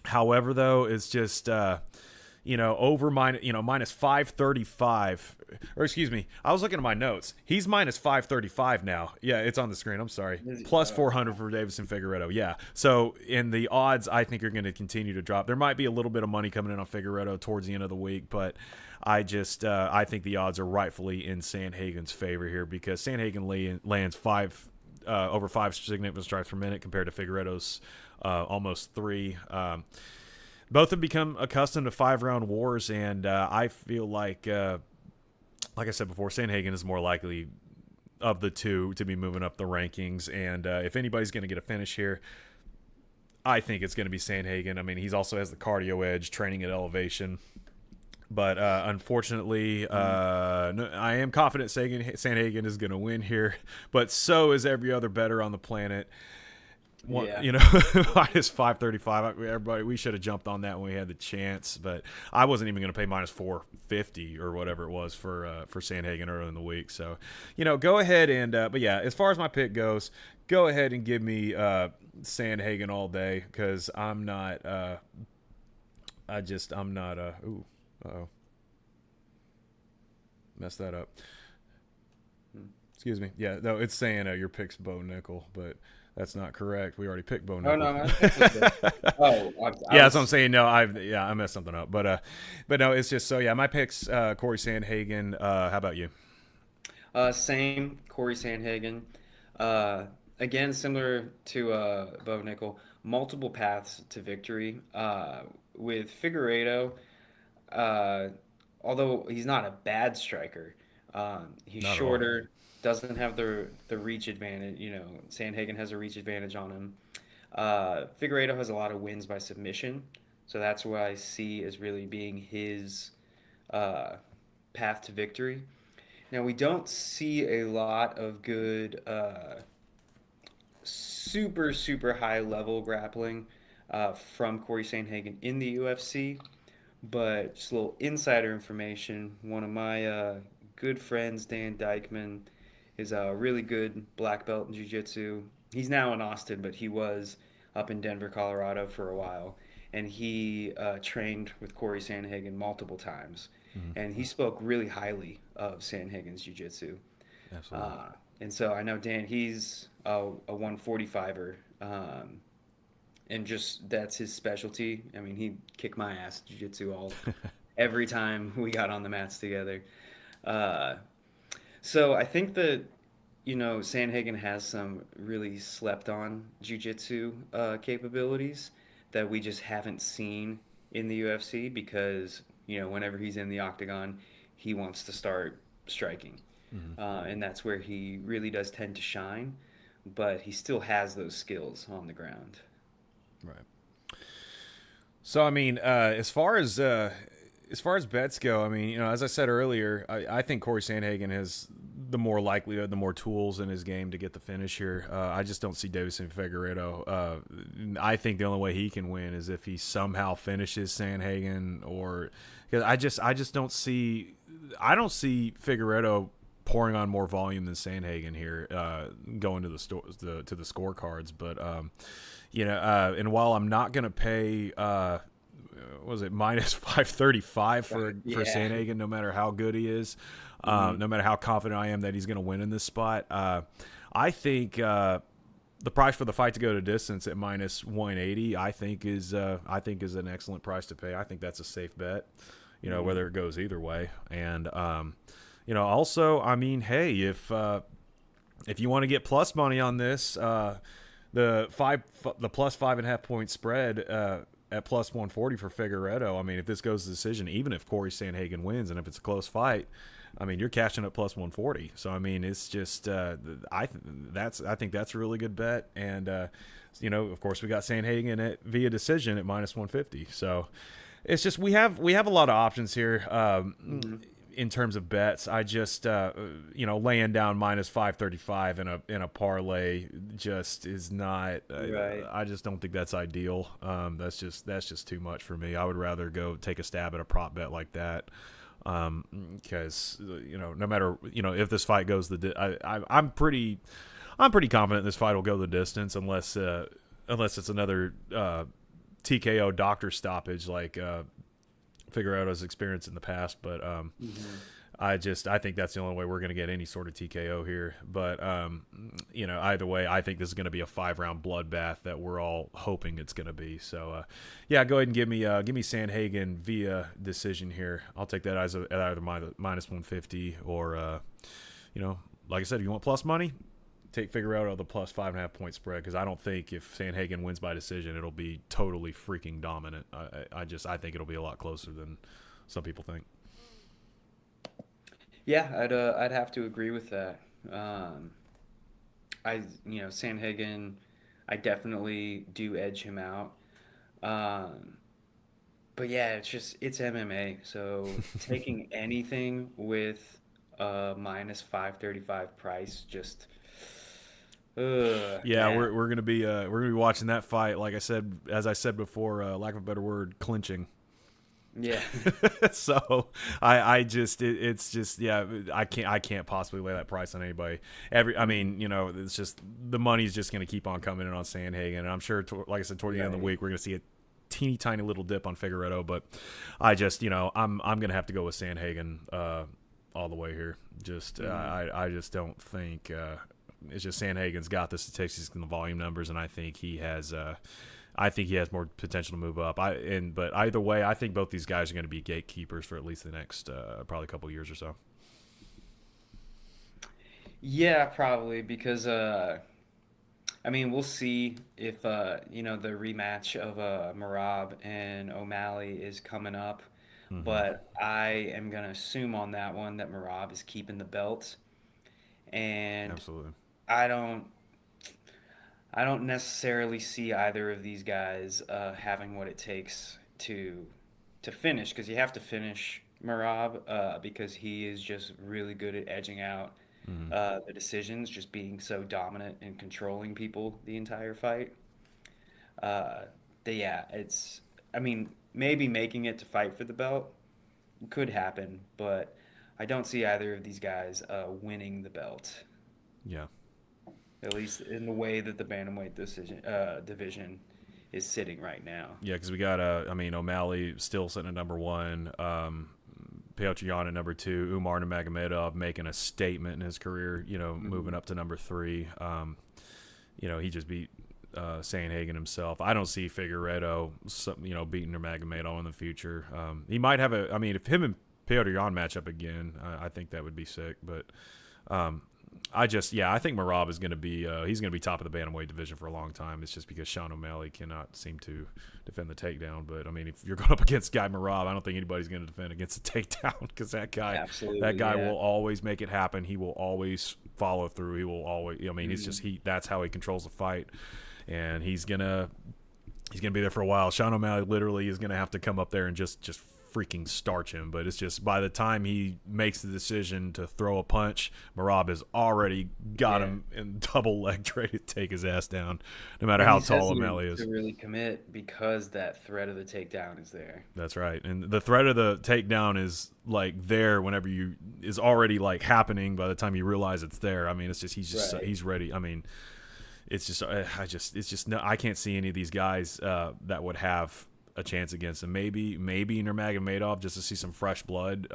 However, though, it's just over -535, or excuse me, I was looking at my notes. He's -535 now. Yeah, it's on the screen. I'm sorry. Plus 400 for Davison Figueiredo. Yeah. So in the odds, I think are going to continue to drop. There might be a little bit of money coming in on Figueiredo towards the end of the week, but I think the odds are rightfully in Sandhagen's favor here, because Sandhagen lands over 5 significant strikes per minute compared to Figueiredo's almost 3. Both have become accustomed to 5-round wars, and I feel like I said before, Sandhagen is more likely of the two to be moving up the rankings. And if anybody's going to get a finish here, I think it's going to be Sandhagen. I mean, he's also has the cardio edge, training at elevation. But unfortunately, no, I am confident Sandhagen is going to win here. But so is every other bettor on the planet. Yeah. Minus 535. Everybody, we should have jumped on that when we had the chance, but I wasn't even going to pay minus 450 or whatever it was for Sandhagen early in the week. So, go ahead and but yeah, as far as my pick goes, go ahead and give me Sandhagen all day, because I'm not. I'm not. Ooh, uh-oh, messed that up. Excuse me. Yeah, no, it's saying your pick's Bo Nickel, but that's not correct. We already picked Bo Nickel. Oh no, my pick was good. Oh, yeah, that's what I'm saying. No, I messed something up. But no, it's just so yeah. My pick's Corey Sandhagen. How about you? Same, Corey Sandhagen. Again, similar to Bo Nickel, multiple paths to victory. With Figueiredo, uh, although he's not a bad striker, he's Not at all. shorter, doesn't have the reach advantage. Sandhagen has a reach advantage on him. Figueiredo has a lot of wins by submission, so that's what I see as really being his uh, path to victory. Now, we don't see a lot of good, super, super high level grappling from Corey Sandhagen in the UFC, but just a little insider information. One of my good friends, Dan Dykman, is a really good black belt in jiu-jitsu. He's now in Austin, but he was up in Denver, Colorado for a while. And he trained with Corey Sandhagen multiple times. Mhm. And he spoke really highly of Sandhagen's jiu-jitsu. Absolutely. And so I know Dan, he's a 145er. And just that's his specialty. I mean, he'd kick my ass jiu-jitsu every time we got on the mats together. Uh, so I think that Sandhagen has some really slept on jujitsu capabilities that we just haven't seen in the UFC because whenever he's in the octagon, he wants to start striking, Mhm. and that's where he really does tend to shine. But he still has those skills on the ground. Right. So I mean, as far as bets go, I mean, as I said earlier, I think Corey Sandhagen has the more likelihood, the more tools in his game to get the finish here. I just don't see Davison Figueiredo. I think the only way he can win is if he somehow finishes Sandhagen, or because I just don't see Figueiredo pouring on more volume than Sandhagen here, going to to the scorecards. But and while I'm not going to pay. Was it minus 535 for Yeah. Sandhagen, no matter how good he is, Mhm. no matter how confident I am that he's going to win in this spot. I think the price for the fight to go to distance at minus 180, I think is an excellent price to pay. I think that's a safe bet, Mhm. whether it goes either way. And also, I mean, hey, if you want to get plus money on this, the plus 5.5 point spread at plus 140 for Figueiredo. I mean, if this goes to decision, even if Corey Sandhagen wins, and if it's a close fight, I mean, you're cashing at plus 140. So I mean, it's just I think that's a really good bet. And of course, we got Sandhagen at via decision at minus 150. So it's just we have a lot of options here. Mhm. In terms of bets, I just laying down minus 535 in a parlay just is not. Right. I just don't think that's ideal. That's just too much for me. I would rather go take a stab at a prop bet like that. Because no matter if this fight goes I'm pretty confident this fight will go the distance unless it's another TKO doctor stoppage like Figueiredo's experience in the past. But Mhm. I think that's the only way we're going to get any sort of TKO here. But either way, I think this is going to be a 5-round bloodbath that we're all hoping it's going to be. So yeah, go ahead and give me Sandhagen via decision here. I'll take that as at either minus 150 or like I said, if you want plus money, take Figueroa the plus 5.5 point spread because I don't think if Sandhagen wins by decision, it'll be totally freaking dominant. I think it'll be a lot closer than some people think. Yeah, I'd have to agree with that. Um, Sandhagen, I definitely do edge him out. Um, but yeah, it's MMA. So taking anything with a minus 535 price, just Yeah, man. we're gonna be watching that fight. Like I said, as I said before, lack of a better word, clinching. Yeah. So it's just yeah, I can't possibly lay that price on anybody. I mean, it's just the money's just going to keep on coming in on Sandhagen, and I'm sure, like I said, toward the end of the Right. week, we're going to see a teeny tiny little dip on Figueredo, but I just I'm going to have to go with Sandhagen all the way here. Just Mhm. I just don't think it's just Sandhagen's got the statistics and the volume numbers, and I think he has more potential to move up. But either way, I think both these guys are going to be gatekeepers for at least the next probably a couple of years or so. Yeah, probably because I mean, we'll see if the rematch of Marab and O'Malley is coming up, Hmm. but I am gonna assume on that one that Marab is keeping the belt, and Absolutely. I don't I don't necessarily see either of these guys having what it takes to finish because you have to finish Marab because he is just really good at edging out Hmm. the decisions, just being so dominant and controlling people the entire fight. Uh, yeah, I mean, maybe making it to fight for the belt could happen, but I don't see either of these guys winning the belt, Yeah. at least in the way that the bantamweight division is sitting right now. Yeah, because we got I mean, O'Malley still sitting at number one. Petr at number two. Umar Nurmagomedov making a statement in his career. Moving Mhm. up to number three. He just beat Sandhagen himself. I don't see Figueredo, beating Nurmagomedov in the future. He might have a. I mean, if him and Petr match up again, I think that would be sick. But um, I think Marab is going to be he's going to be top of the bantamweight division for a long time. It's just because Sean O'Malley cannot seem to defend the takedown. But I mean, if you're going up against Guy Marab, I don't think anybody's going to defend against the takedown because that Absolutely, guy yeah. will always make it happen. He will always follow through. He will always. I mean, it's just Mhm. that's how he controls the fight, and he's gonna be there for a while. Sean O'Malley literally is gonna have to come up there and just freaking starch him. But it's just by the time he makes the decision to throw a punch, Marab has already got Yeah. him in double leg ready to take his ass down, no matter And how he's tall hesitant O'Malley is. to really commit because that threat of the takedown is there. That's right. And the threat of the takedown is like there whenever is already like happening by the time you realize it's there. I mean, it's just Right. he's ready. I mean, it's just it's just no, I can't see any of these guys that would have a chance against him. Maybe Nurmagomedov just to see some fresh blood,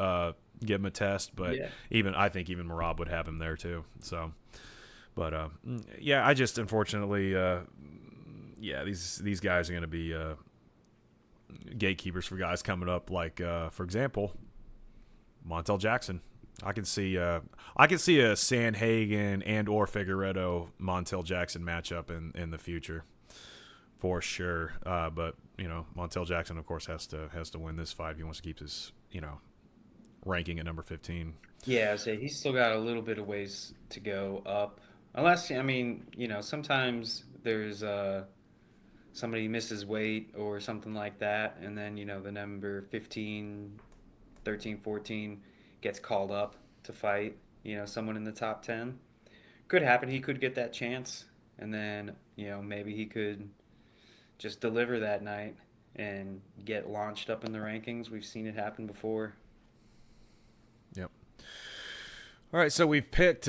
give him a test. But Yeah. I think even Marab would have him there too. So, but yeah, I just unfortunately, yeah, these guys are going to be gatekeepers for guys coming up. Like for example, Montel Jackson. I can see a Sandhagen and or Figueredo Montel Jackson matchup in the future for sure. But Montel Jackson of course has to win this fight if he wants to keep his ranking at number 15. Yeah, I say he's still got a little bit of ways to go up. Unless, I mean, sometimes there's somebody misses weight or something like that, and then, the number 15, 13, 14 gets called up to fight, someone in the top 10. Could happen. He could get that chance, and then, maybe he could just deliver that night and get launched up in the rankings. We've seen it happen before. Yep. All right, so we've picked.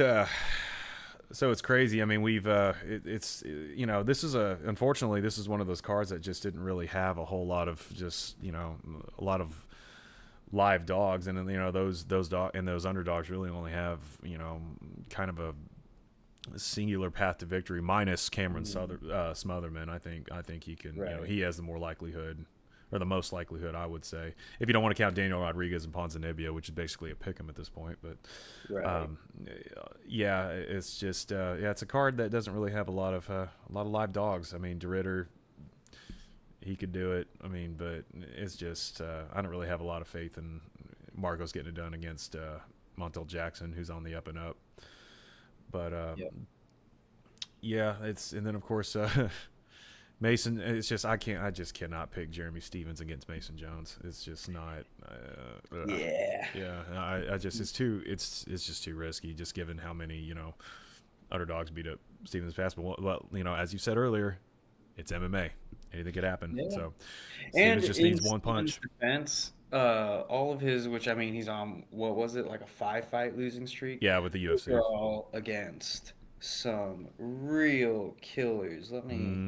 So it's crazy. I mean, it's this is unfortunately this is one of those cards that just didn't really have a whole lot of just a lot of live dogs, and then those underdogs really only have kind of a singular path to victory minus Cameron Mhm. Smotherman. I think he can Right. he has the more likelihood, or the most likelihood, I would say, if you don't want to count Daniel Rodriguez and Ponzinibbio, which is basically a pick 'em at this point. But Right. um, yeah, it's just yeah, it's a card that doesn't really have a lot of live dogs. I mean, DeRitter, he could do it. I mean, but it's just I don't really have a lot of faith in Marcos getting it done against Montel Jackson, who's on the up and up. But Yep. yeah, it's and then of course Mason. It's just I just cannot pick Jeremy Stevens against Mason Jones. It's just not. Yeah. Yeah, I just it's just too risky. Just given how many underdogs beat up Stevens past. But well, as you said earlier, it's MMA. Anything could happen. Yeah. So And Stevens just in needs one Stevens' punch. defense, all of his, which I mean, he's on what was it, like a 5-fight losing streak? Yeah, with the Those UFC. are all against some real killers. Let me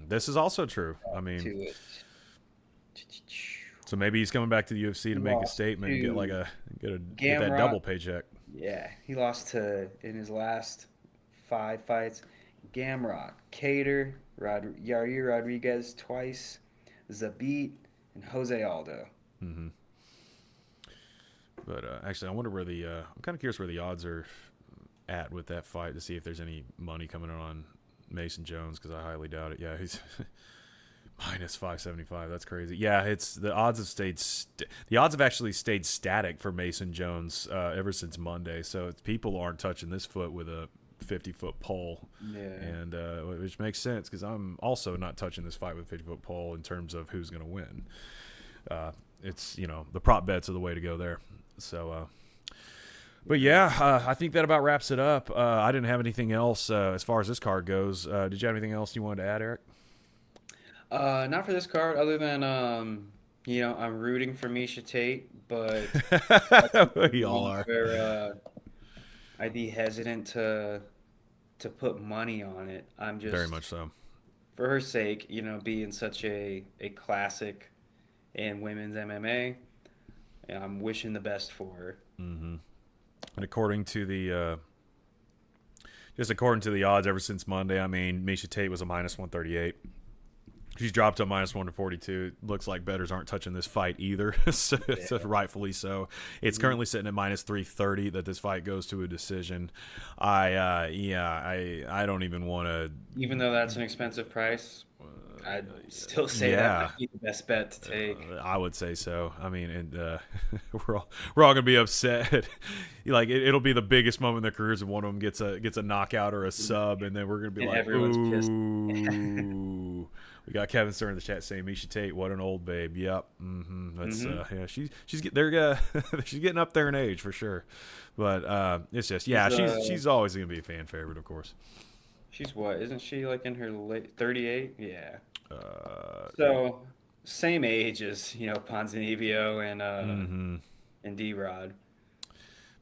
This is also true. I to mean, it. so maybe he's coming back to the UFC He to make a lost statement and to get that Gamrot. double paycheck. Yeah, he lost to in his last 5 fights. Gamrot, Cater, Yair Rodriguez twice, Zabit, and Jose Aldo. hmm But actually, I wonder where I'm kind of curious where the odds are at with that fight to see if there's any money coming on Mason Jones because I highly doubt it. Yeah, he's minus 575. That's crazy. Yeah, it's the odds have the odds have actually stayed static for Mason Jones ever since Monday. So people aren't touching this foot with a 50-foot pole, Yeah. and which makes sense because I'm also not touching this fight with a 50-foot pole in terms of who's going to win. It's the prop bets are the way to go there. So. But yeah, I think that about wraps it up. I didn't have anything else as far as this card goes. Did you have anything else you wanted to add, Eric? Not for this card, other than I'm rooting for Misha Tate, but that's We all one are. where I'd be hesitant to put money on it. I'm Very just much so. for her sake, being such a classic in women's MMA, and I'm wishing the best for her. hmm And according to the odds, ever since Monday, I mean, Misha Tate was a minus 138. She's dropped to minus 142. Looks like bettors aren't touching this fight either, so Yeah. rightfully so. It's Mhm. currently sitting at minus 330 that this fight goes to a decision. I don't even want to. Even though that's an expensive price, I'd still say that Yeah, might be the best bet to take. I would say so. I mean, and we're all gonna be upset. It'll be the biggest moment in their careers if one of them gets a knockout or a sub, and then we're gonna be And like, everyone's pissed. ooh. We got Kevin Stern in the chat saying Misha Tate, what an old babe. Yep. That's Hmm. yeah. She's getting up there in age for sure, but it's just She's she's always gonna be a fan favorite, of course. she's what? Isn't she like in her late 38? Yeah. Uh, So same age as Ponzinibbio mm-hmm. and D-Rod.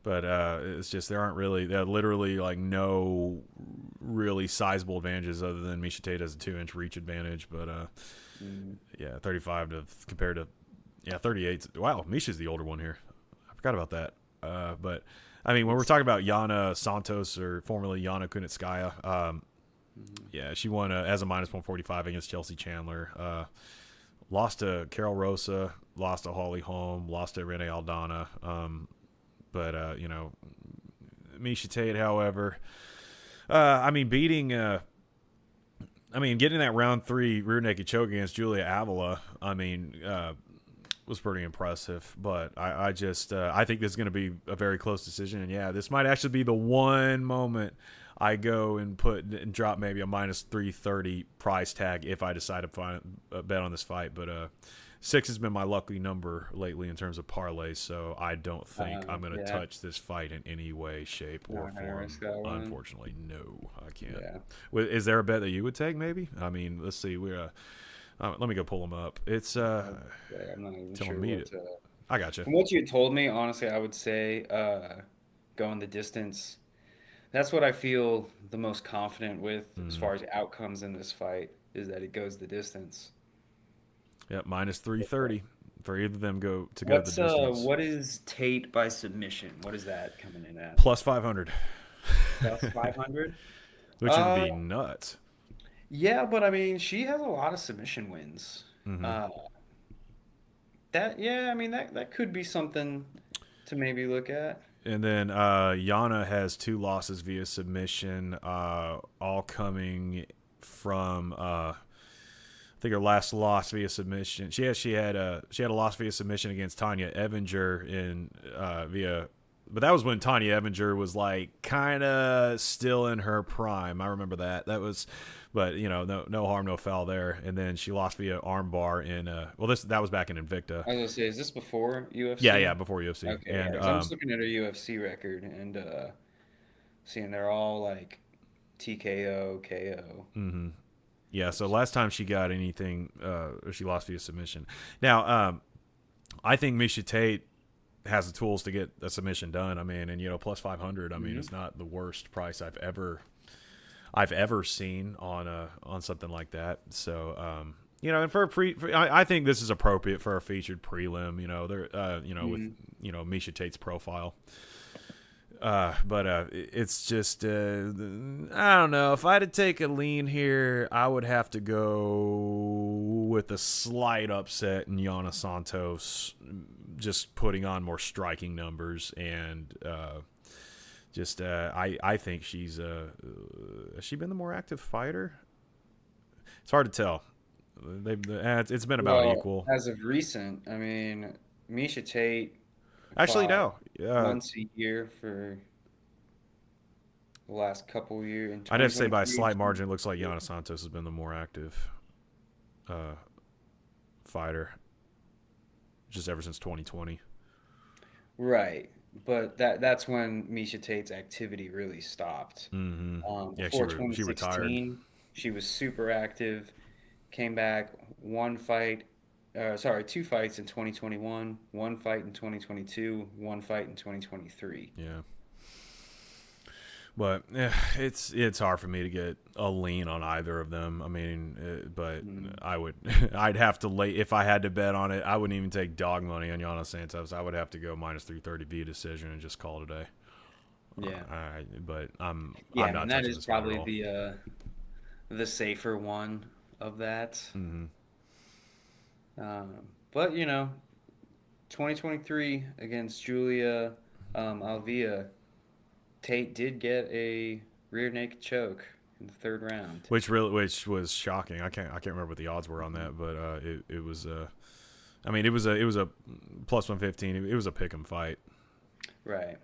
But it's just there are literally like no really sizable advantages other than Misha Tate has a 2-inch reach advantage. But Mm. yeah, 35 to compared to 38. Wow, Misha's the older one here. I forgot about that. But I mean, when we're talking about Yana Santos or formerly Yana Kunitskaya, yeah, she won as a minus 145 against Chelsea Chandler. Lost to Carol Rosa, lost to Holly Holm, lost to Renee Aldana. But Misha Tate, however, I mean, getting that round 3 rear naked choke against Julia Avila, I mean, was pretty impressive. But I think this is going to be a very close decision. And yeah, this might actually be the one moment I go and drop maybe a minus 330 price tag if I decide to bet on this fight. But 6 has been my lucky number lately in terms of parlays, so I don't think I'm going to Yeah. touch this fight in any way, shape, or Not gonna form. risk that one. Unfortunately, no, I can't. Yeah. Is there a bet that you would take? Maybe. I mean, let's see. Let me go pull them up. It's Yeah, I'm not even telling sure me what. I got you. From what you told me, honestly, I would say going the distance. That's what I feel the most confident with as Mm-hmm. far as outcomes in this fight is that it goes the distance. Yep, minus 330 for either of them go the What's distance. what is Tate by submission? What is that coming in at? Plus 500, Plus 500? which would Uh, be nuts. yeah, but I mean, she has a lot of submission wins. Mm-hmm. Uh, Yeah, I mean that could be something to maybe look at. And then Yana has 2 losses via submission, all coming from I think her last loss via submission. She had a loss via submission against Tanya Evinger in via, but that was when Tanya Evinger was like kind of still in her prime. I remember that. That was, but no harm, no foul there. And then she lost via armbar in that was back in Invicta. I was gonna say, is this before Yeah, UFC? yeah, before UFC. Okay, yeah, And 'cause I'm just looking at her UFC record and seeing they're all like TKO, KO. yeah, so last time she got anything, she lost via submission. Now, I think Misha Tate has the tools to get a submission done. I mean, and plus 500. I mean, Hmm. it's not the worst price I've ever seen on something like that. So, and I think this is appropriate for a featured prelim. There, with Hmm. Misha Tate's profile. But it's just I don't know. If I had to take a lean here, I would have to go with a slight upset in Yana Santos, just putting on more striking numbers and I think she's has she been the more active fighter? It's hard to tell. It's been about Well, equal. as of recent, I mean, Misha Tate Actually, fought no. once a year for the last couple years in I'd have to say by a 2023. slight margin, it looks like Yana Santos has been the more active uh, fighter, just ever since 2020. Right, but that's when Misha Tate's activity really stopped. Yeah, Before she retired. 2016, she was super active. Came back two fights in 2021, one fight in 2022, one fight in 2023. Yeah, but it's hard for me to get a lean on either of them. I mean, but Mm, I would I'd have to lay if I had to bet on it. I wouldn't even take dog money on Yana Santos. I would have to go minus 330 via decision and just call it a day. yeah, But yeah. I'm I mean not that touching is this fight at probably all. the safer one of that. Mm-hmm. Um, but 2023 against Julia Alvia, Tate did get a rear naked choke in the third round. Which was shocking. I can't remember what the odds were on Mhm. that, but it was I mean it was a plus 115. It was a pick 'em fight. Right.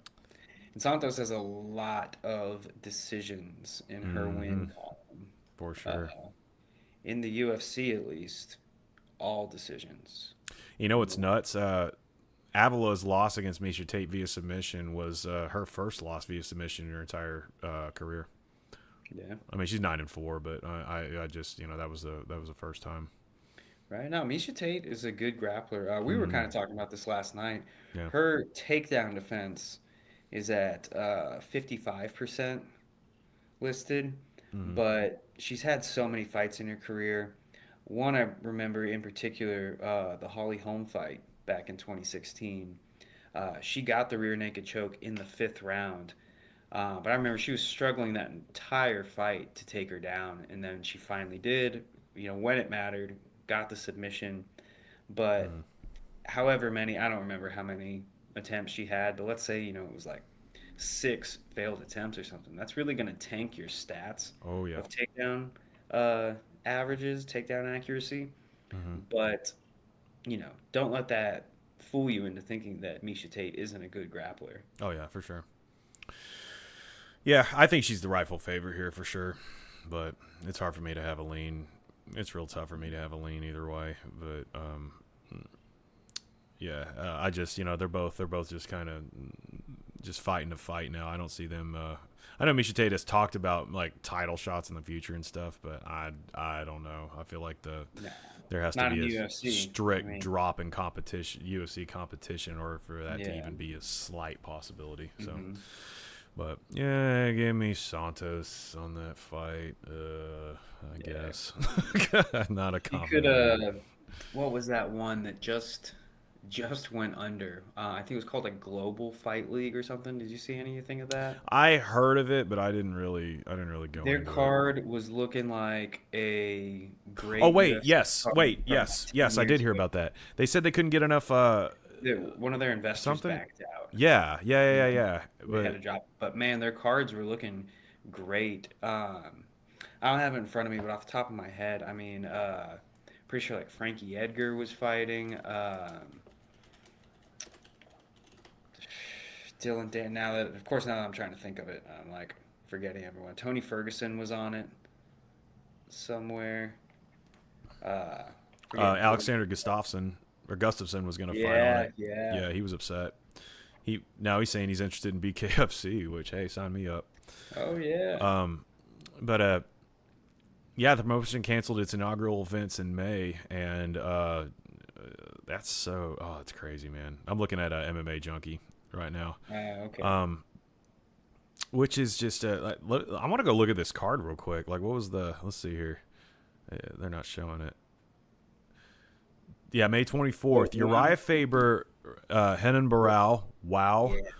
And Santos has a lot of decisions in her Mm-hmm. win column. For sure. Uh, in the UFC, at least, all decisions. You know what's nuts? Avila's loss against Misha Tate via submission was her first loss via submission in her entire career. Yeah. I mean, she's 9-4, but I just that was the first time. Right now, Misha Tate is a good grappler. We were Mm-hmm. kind of talking about this last night. Yeah. Her takedown defense is at 55% listed, Mm-hmm. but she's had so many fights in her career. One I remember in particular, the Holly Holm fight back in 2016. She got the rear naked choke in the fifth round, but I remember she was struggling that entire fight to take her down, and then she finally did. When it mattered, got the submission. But Mm-hmm. however many, I don't remember how many attempts she had, but let's say it was like six failed attempts or something. That's really going to tank your stats Oh yeah. of takedown uh, averages, takedown accuracy. Mm-hmm. But don't let that fool you into thinking that Misha Tate isn't a good grappler. Oh yeah, for sure. Yeah, I think she's the rightful favorite here for sure, but it's hard for me to have a lean. It's real tough for me to have a lean either way, but yeah, I just they're both just kind of just fighting to fight now. I don't see them. I know Misha Tate has talked about like title shots in the future and stuff, but I don't know. I feel like Nah, there has to not in be a UFC. I strict mean, drop in competition, UFC competition, in order for that to yeah. even be a slight possibility. So, Hmm. but yeah, give me Santos on that fight. I Yeah. guess not a She could confident lean. what was that one that just just went under. I think it was called a Global Fight League or something. Did you see anything of that? I heard of it, but I didn't really go Their into it. card was looking like a Oh great wait, UFC yes, card wait, from like yes, 10 yes, I did years hear ago. about that. They said they couldn't get enough One of their investors something. backed out. Yeah, yeah, yeah, yeah, Mhm. yeah. They had But to drop, but man, their cards were looking great. I don't have it in front of me, but off the top of my head, I mean, pretty sure like Frankie Edgar was fighting. Dylan Dan. Now that I'm trying to think of it, I'm like forgetting everyone. Tony Ferguson was on it somewhere. Uh, Forgetting who. Alexander Gustafsson was going to fight on Yeah, it. yeah. Yeah, he was upset. He's saying he's interested in BKFC, which hey, sign me up. Oh yeah. Um, but yeah, the promotion canceled its inaugural events in May, and that's so it's crazy, man. I'm looking at MMA Junkie right now, Okay. um, which is just I want to go look at this card real quick. Like, what was the? Let's see here. They're not showing it. Yeah, May Oh, 24th. one. Uriah Faber, Henan Barral. Wow. Yeah.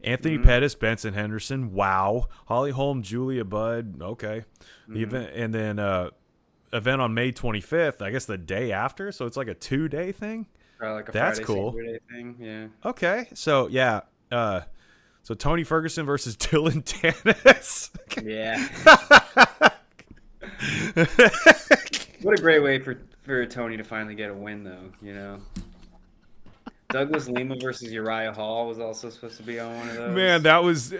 Anthony Mm-hmm. Pettis, Benson Henderson. Wow. Holly Holm, Julia Budd. Okay. The Mm-hmm. event, and then event on May 25th. I guess the day after. So it's like a 2 day thing. Probably like a That's Friday cool. Saturday thing. Yeah. Okay. So yeah. So Tony Ferguson versus Dylan Dennis. Yeah. What a great way for Tony to finally get a win, though. Douglas Lima versus Uriah Hall was also supposed to be on one of Man, those. that was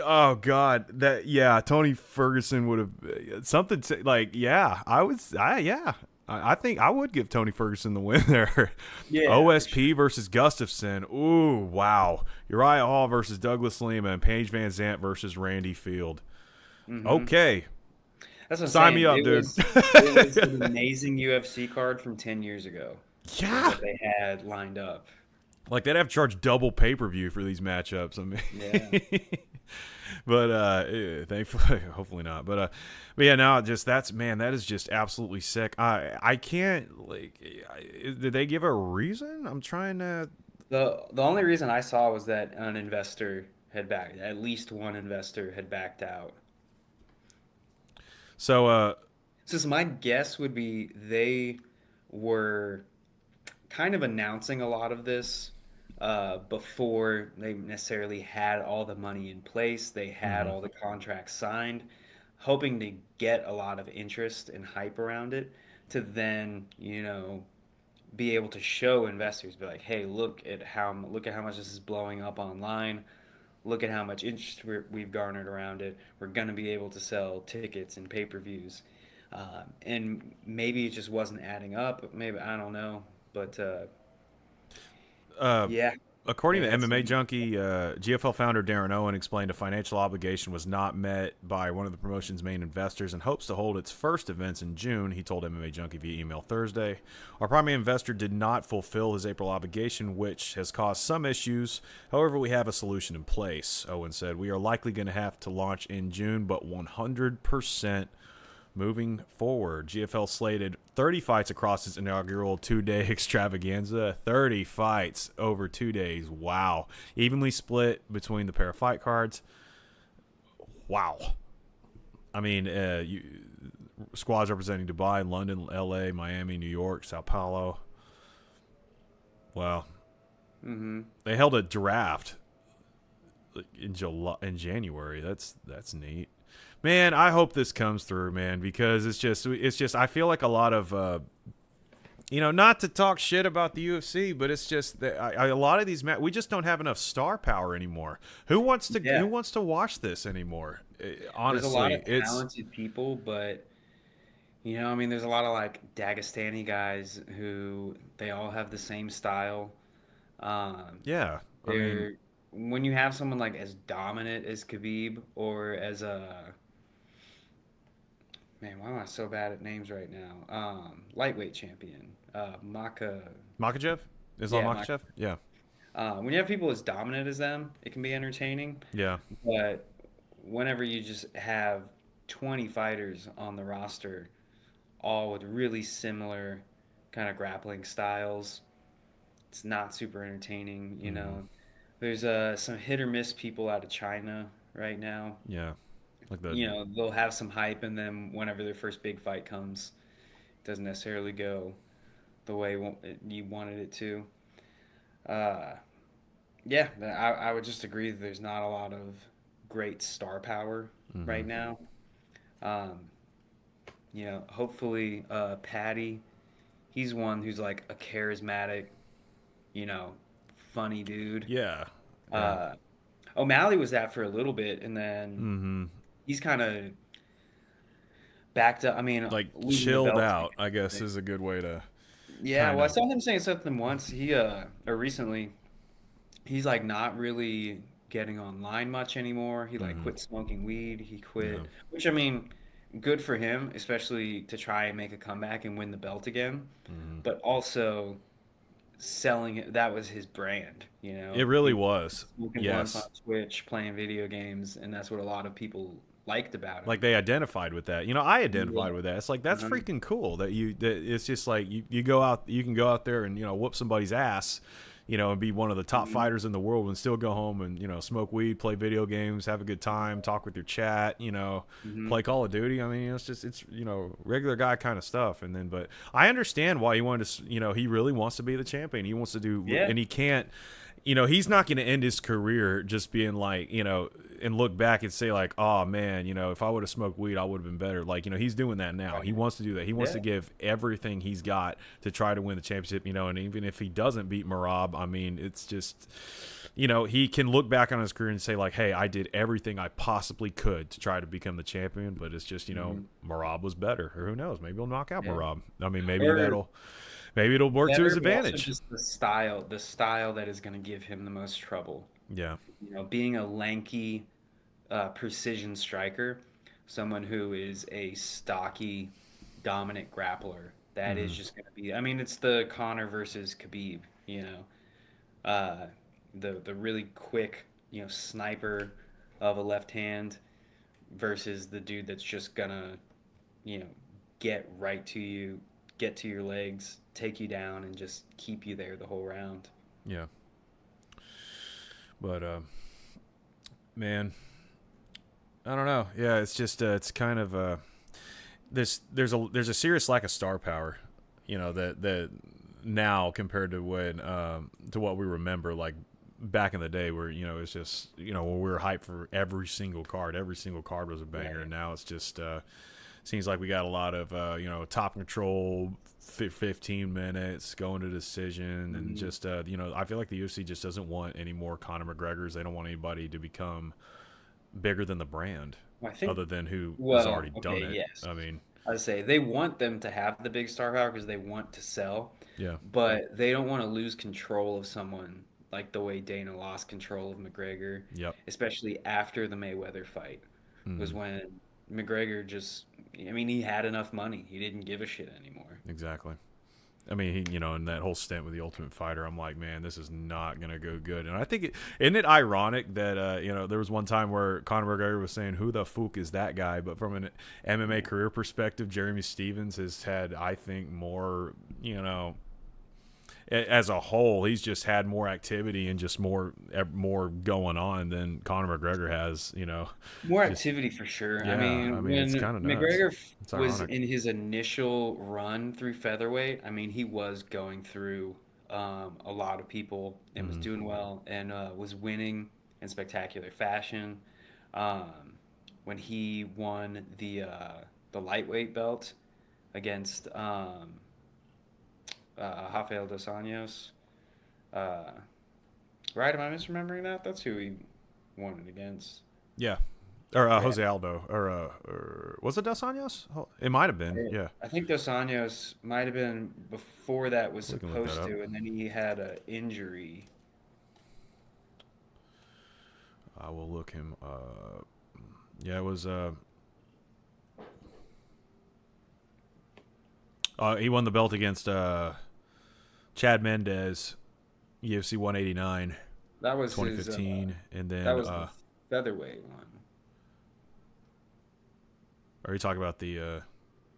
Tony Ferguson would have something to, like yeah I think I would give Tony Ferguson the win there. Yeah, for sure. OSP versus Gustafson. Ooh, wow. Uriah Hall versus Douglas Lima and Paige Van Zant versus Randy Field. Hmm. Okay, That's what I'm sign me saying. up, It dude. was it was an amazing UFC card from 10 years ago, is Yeah, what they had lined up. like they'd have to charge double pay per view for these matchups. I Yeah. mean, but thankfully, hopefully not. But yeah, no, just that is just absolutely sick. I can't like. Did they give a reason? I'm trying to. The only reason I saw was that an investor had backed, at least one investor had backed out. So So my guess would be they were kind of announcing a lot of this before they necessarily had all the money in place. They had mhm. all the contracts signed, hoping to get a lot of interest and hype around it to then, be able to show investors, be like, hey, look at how much this is blowing up online. Look at how much interest we've garnered around it. We're going to be able to sell tickets and pay-per-views. And maybe it just wasn't adding up. Maybe I don't know, but uh, yeah, according yeah, to that's MMA Junkie, GFL founder Darren Owen explained a financial obligation was not met by one of the promotion's main investors and hopes to hold its first events in June. He told MMA Junkie via email Thursday. Our primary investor did not fulfill his April obligation, which has caused some issues. However, we have a solution in place, Owen said. We are likely going to have to launch in June, but 100% moving forward. GFL slated 30 fights across its inaugural 2 day extravaganza. 30 fights over 2 days. Wow. Evenly split between the pair of fight cards. Wow. I mean, squads representing Dubai, London, LA, Miami, New York, Sao Paulo. Wow. mm-hmm. They held a draft in January. That's neat. Man, I hope this comes through, man, because it's just I feel like a lot of not to talk shit about the UFC, but it's just that a lot of these we just don't have enough star power anymore. Who Yeah. wants to watch this anymore? There's a lot Honestly, of it's talented people, but I mean, there's a lot of like Dagestani guys who they all have the same style. Um, yeah. I mean, they're When you have someone like as dominant as Khabib or as a man, why am I so bad at names right now? Lightweight champion, Maka. Makachev, Islam Yeah, Maka. Makachev. Yeah, When you have people as dominant as them, it can be entertaining. yeah. But whenever you just have 20 fighters on the roster, all with really similar kind of grappling styles, it's not super entertaining. You Mm-hmm. know, there's some hit or miss people out of China right now. Yeah, like the You know, they'll have some hype, and then whenever their first big fight comes, it doesn't necessarily go the way you wanted it to. Uh, yeah, I would just agree that there's not a lot of great star power mm-hmm. right now. Um, you know, hopefully, Patty, he's one who's like a charismatic, you know, funny dude. Yeah, yeah. Uh, O'Malley was that for a little bit, and then Mm-hmm. he's kind of backed up. I mean, Like losing the chilled belt. out, I guess is a good way to Yeah, kind well, I of. saw him saying something once. Or recently, he's like not really getting online much anymore. He like Mm-hmm. quit smoking weed. He Yeah. quit, which I mean, good for him, especially to try and make a comeback and win the belt again. Mm-hmm. But also selling it, that was his brand, you know. It really He was. was smoking blunts on Yes. Twitch, playing video games, and that's what a lot of people liked about Like him. they identified with that. You know, I identified Yeah. with that. It's like that's Um, freaking cool that it's just like you go out, you can go out there and whoop somebody's ass, and be one of the top mhm, fighters in the world and still go home and smoke weed, play video games, have a good time, talk with your chat, mhm. play Call of Duty. I mean, it's regular guy kind of stuff. And then, but I understand why he wanted to. He really wants to be the champion. He wants to do, Yeah. and he can't. He's not going to end his career just being like, and look back and say like, oh man, if I would have smoked weed, I would have been better. Like, he's doing that now. He Right. wants to do that. He wants to Yeah. give everything he's got to try to win the championship. And even if he doesn't beat Marab, I mean, it's just, he can look back on his career and say like, hey, I did everything I possibly could to try to become the champion. But it's just, Mhm. Marab was better, or who knows? Maybe he'll knock out Yeah. Marab. I mean, Or maybe it'll work to his better, but also advantage. just the style that is going to give him the most trouble. Yeah. You know, being a lanky, precision striker, someone who is a stocky, dominant grappler, that is Mm-hmm. just going to be. I mean, it's the Connor versus Khabib. You know, uh, the really quick, sniper of a left hand versus the dude that's just gonna, you know, get right to you, get to your legs, take you down, and just keep you there the whole round. Yeah. But man, I don't know. Yeah, it's just it's kind of there's a serious lack of star power, that now compared to when to what we remember like back in the day where it's just when we were hyped for every single card was a banger, Right. and now it's just seems like we got a lot of top control 15 minutes going to decision, and Mhm. just I feel like the UFC just doesn't want any more Conor McGregors. They don't want anybody to become bigger than the brand Well, I think. other than who has Well, already done okay, it. yes. I mean, I say they want them to have the big star power because they want to sell, yeah. but they don't want to lose control of someone like the way Dana lost control of McGregor, Yep. especially after the Mayweather fight, was Hmm. when McGregor just, I mean, he had enough money. He didn't give a shit anymore. Exactly. I mean, in that whole stint with the Ultimate Fighter, I'm like, man, this is not gonna go good. And I think isn't it ironic that there was one time where Conor McGregor was saying, "Who the fuck is that guy?" But from an MMA Yeah. career perspective, Jeremy Stevens has had, I think, more, as a whole, he's just had more activity and just more going on than Conor McGregor has. More Just activity for sure. I yeah. I mean, mean, it's when kind of nuts. McGregor It's was ironic. in his initial run through featherweight, I mean, he was going through a lot of people and was Hmm. doing well and was winning in spectacular fashion. Um, when he won the lightweight belt against Rafael dos Anjos, uh, right? Am I misremembering that? That's who he won it against. Yeah. Or Yeah. Jose Aldo, or was it Dos Anjos? Oh, it might have been. Yeah, I think Dos Anjos might have been before that was we can look that supposed up. to, and then he had an injury. I will look him. Yeah, it was. He won the belt against Chad Mendez, UFC 189, That was his. 2015, and That then was the featherweight one. are you talking about the?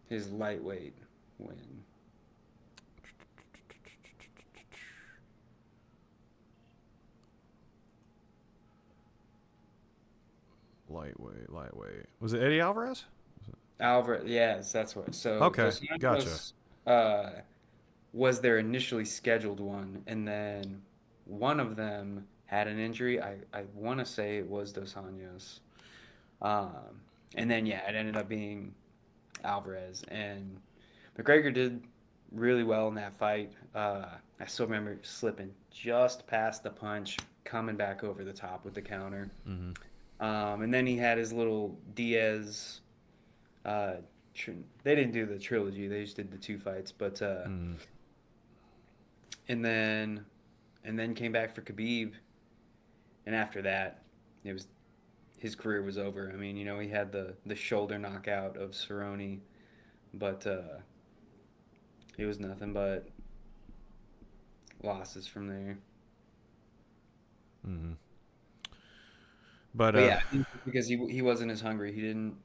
His lightweight win. Lightweight. Was it Eddie Alvarez? Alvarez, yes, that's what. So Okay, Dos gotcha. Anjos was their initially scheduled one, and then one of them had an injury. I want to say it was Dos Anjos. Um, and then yeah, it ended up being Alvarez, and McGregor did really well in that fight. I still remember slipping just past the punch, coming back over the top with the counter. Mm-hmm. And then he had his little Diaz. Uh, they didn't do the trilogy; they just did the two fights. But Mm-hmm. and then and then came back for Khabib, and after that, it was his career was over. I mean, he had the shoulder knockout of Cerrone, but it was nothing but losses from there. Mm-hmm. But But yeah, I think because he wasn't as hungry. He didn't.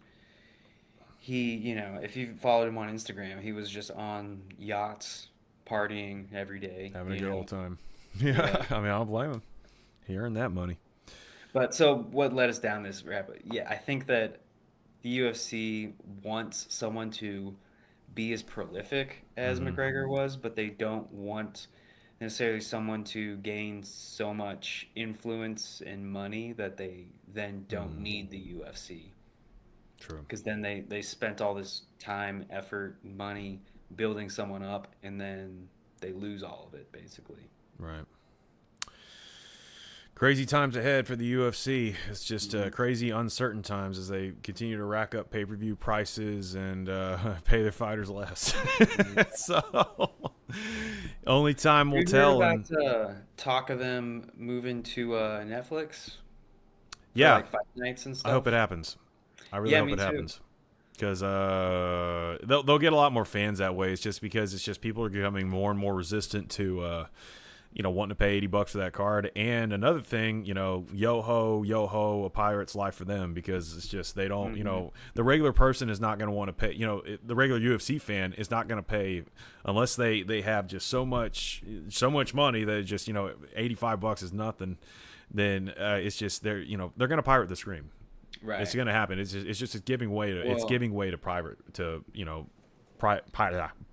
If you followed him on Instagram, he was just on yachts, partying every day. having a good old time. Yeah, Yeah. I mean, I don't blame him. He earned that money. But so what led us down this rabbit? Yeah, I think that the UFC wants someone to be as prolific as Mm-hmm. McGregor was, but they don't want necessarily someone to gain so much influence and money that they then don't Mm-hmm. need the UFC. True. Because then they spent all this time, effort, money building someone up, and then they lose all of it basically. Right. Crazy times ahead for the UFC. It's just Mhm. crazy, uncertain times as they continue to rack up pay-per-view prices and pay their fighters less. Mhm. So, only time will You heard tell. And about talk of them moving to Netflix for yeah, like fight nights and I hope it stuff? happens. I really Yeah, hope me it too. happens because they'll get a lot more fans that way. It's just because it's just people are becoming more and more resistant to wanting to pay $80 for that card. And another thing, yo ho, a pirate's life for them because it's just they don't, Hmm. the regular person is not going to want to pay. The regular UFC fan is not going to pay unless they have just so much money that just $85 is nothing. Then it's just they're going to pirate the screen. It's Right. going to happen. It's just Well, giving way to private to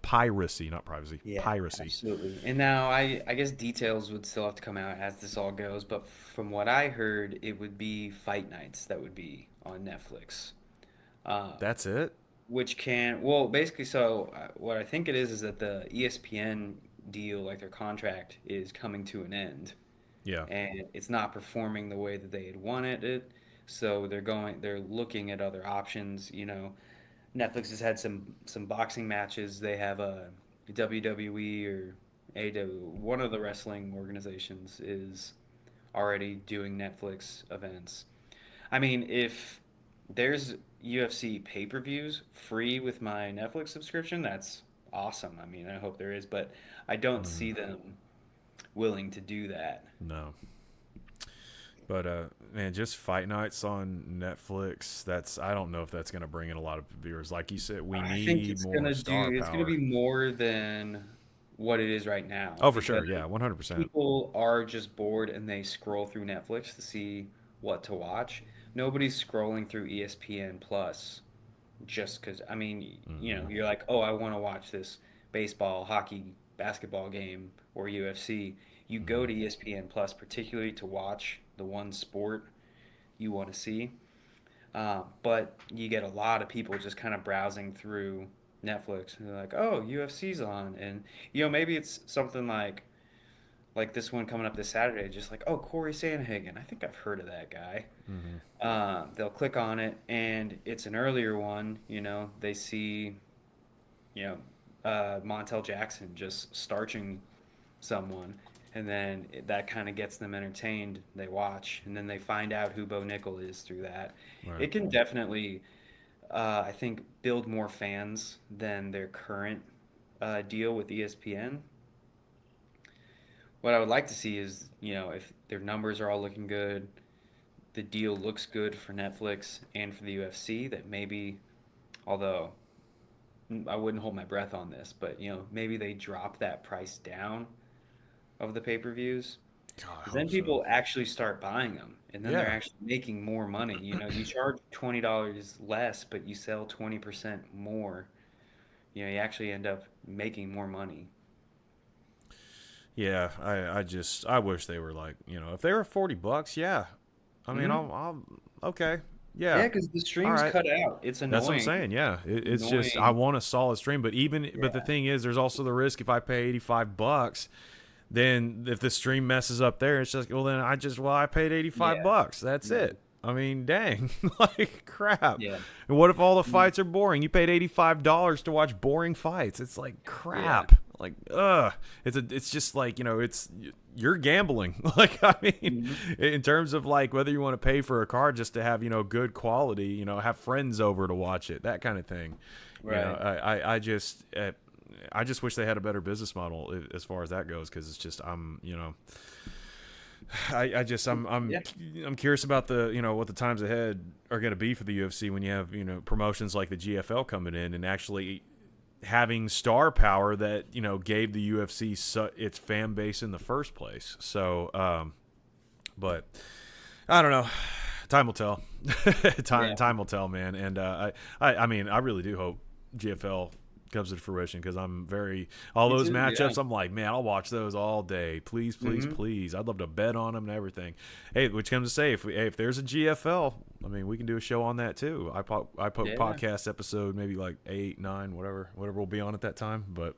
piracy, not privacy, yeah, piracy. absolutely. And now I guess details would still have to come out as this all goes, but from what I heard, it would be fight nights that would be on Netflix. Uh, That's it. which can well basically so what I think it is that the ESPN deal, like their contract, is coming to an end, Yeah. and it's not performing the way that they had wanted it. So they're looking at other options. Netflix has had some boxing matches. They have a WWE or AW. One of the wrestling organizations is already doing Netflix events. I mean, if there's UFC pay-per-views free with my Netflix subscription, that's awesome. I mean, I hope there is, but I don't Mm-hmm. see them willing to do that. No. But man, just fight nights on Netflix. I don't know if that's going to bring in a lot of viewers. Like you said, we I think need more star it's gonna power. be more than what it is right now Oh, for because sure. Yeah, 100%. people are just bored and they scroll through Netflix to see what to watch. Nobody's scrolling through ESPN Plus just because, I mean, Mm-mm. you're like, oh, I want to watch this baseball, hockey, basketball game or UFC. You go Mm-hmm. to ESPN Plus, particularly to watch the one sport you want to see. But you get a lot of people just kind of browsing through Netflix and they're like, oh, UFC's on. And, maybe it's something like this one coming up this Saturday, just like, oh, Corey Sandhagen. I think I've heard of that guy. Mm-hmm. They'll click on it, and it's an earlier one. They see, you know, Montel Jackson just starching someone, and then that kind of gets them entertained. They watch, and then they find out who Bo Nickel is through that. Right. It can definitely, I think, build more fans than their current deal with ESPN. What I would like to see is, if their numbers are all looking good, the deal looks good for Netflix and for the UFC, that maybe, although I wouldn't hold my breath on this, but maybe they drop that price down of the pay-per-views. God, I Because then hope so. people actually start buying them, and then they're Yeah. actually making more money. You charge $20 less, but you sell 20% more. You actually end up making more money. Yeah, I wish they were like, if they were $40, yeah. I mean, Hmm. okay. Yeah. Yeah, because the All streams right. cut out. It's That's what I'm annoying. saying. Yeah. It's just I Annoying. want a solid stream, but the Yeah. thing is there's also the risk if I pay $85, then if the stream messes up there, it's just I paid 85 Yeah. bucks. That's No. it. I mean, dang, like crap. Yeah. And what if all the Mm. fights are boring? You paid $85 to watch boring fights. It's like Yeah. crap. Like it's just like you're gambling. Like I mean, Hmm. in terms of like whether you want to pay for a card just to have good quality, have friends over to watch it, that kind of thing. Right. I just wish they had a better business model as far as that goes because it's just Yeah. I'm curious about the what the times ahead are going to be for the UFC when you have promotions like the GFL coming in and actually having star power that gave the UFC its fan base in the first place. So, but I don't know. Time will tell. Yeah. Time will tell, man. And I mean, I really do hope GFL comes to fruition because I'm all Me those too. Yeah. matchups. I'm like, man, I'll watch those all day. Please, please, Hmm. please. I'd love to bet on them and everything. Hey, which comes to say, if there's a GFL, I mean, we can do a show on that too. iPoke Yeah. podcast episode, maybe like 8, 9, whatever we'll be on at that time. But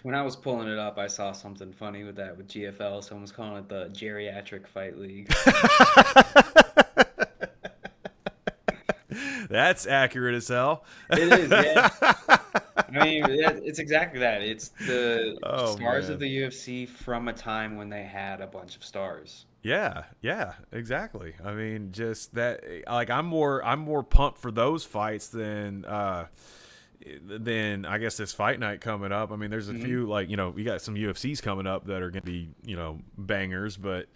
When I was pulling it up, I saw something funny with that with GFL. Someone was calling it the geriatric fight league. that's accurate as hell. It is, yeah. I mean, it's exactly that. It's the Oh stars of man. the UFC from a time when they had a bunch of stars. Yeah, yeah, exactly. I mean, just that like I'm more pumped for those fights than I guess this fight night coming up. I mean, there's a Hmm. few like, we got some UFCs coming up that are going to be, bangers, but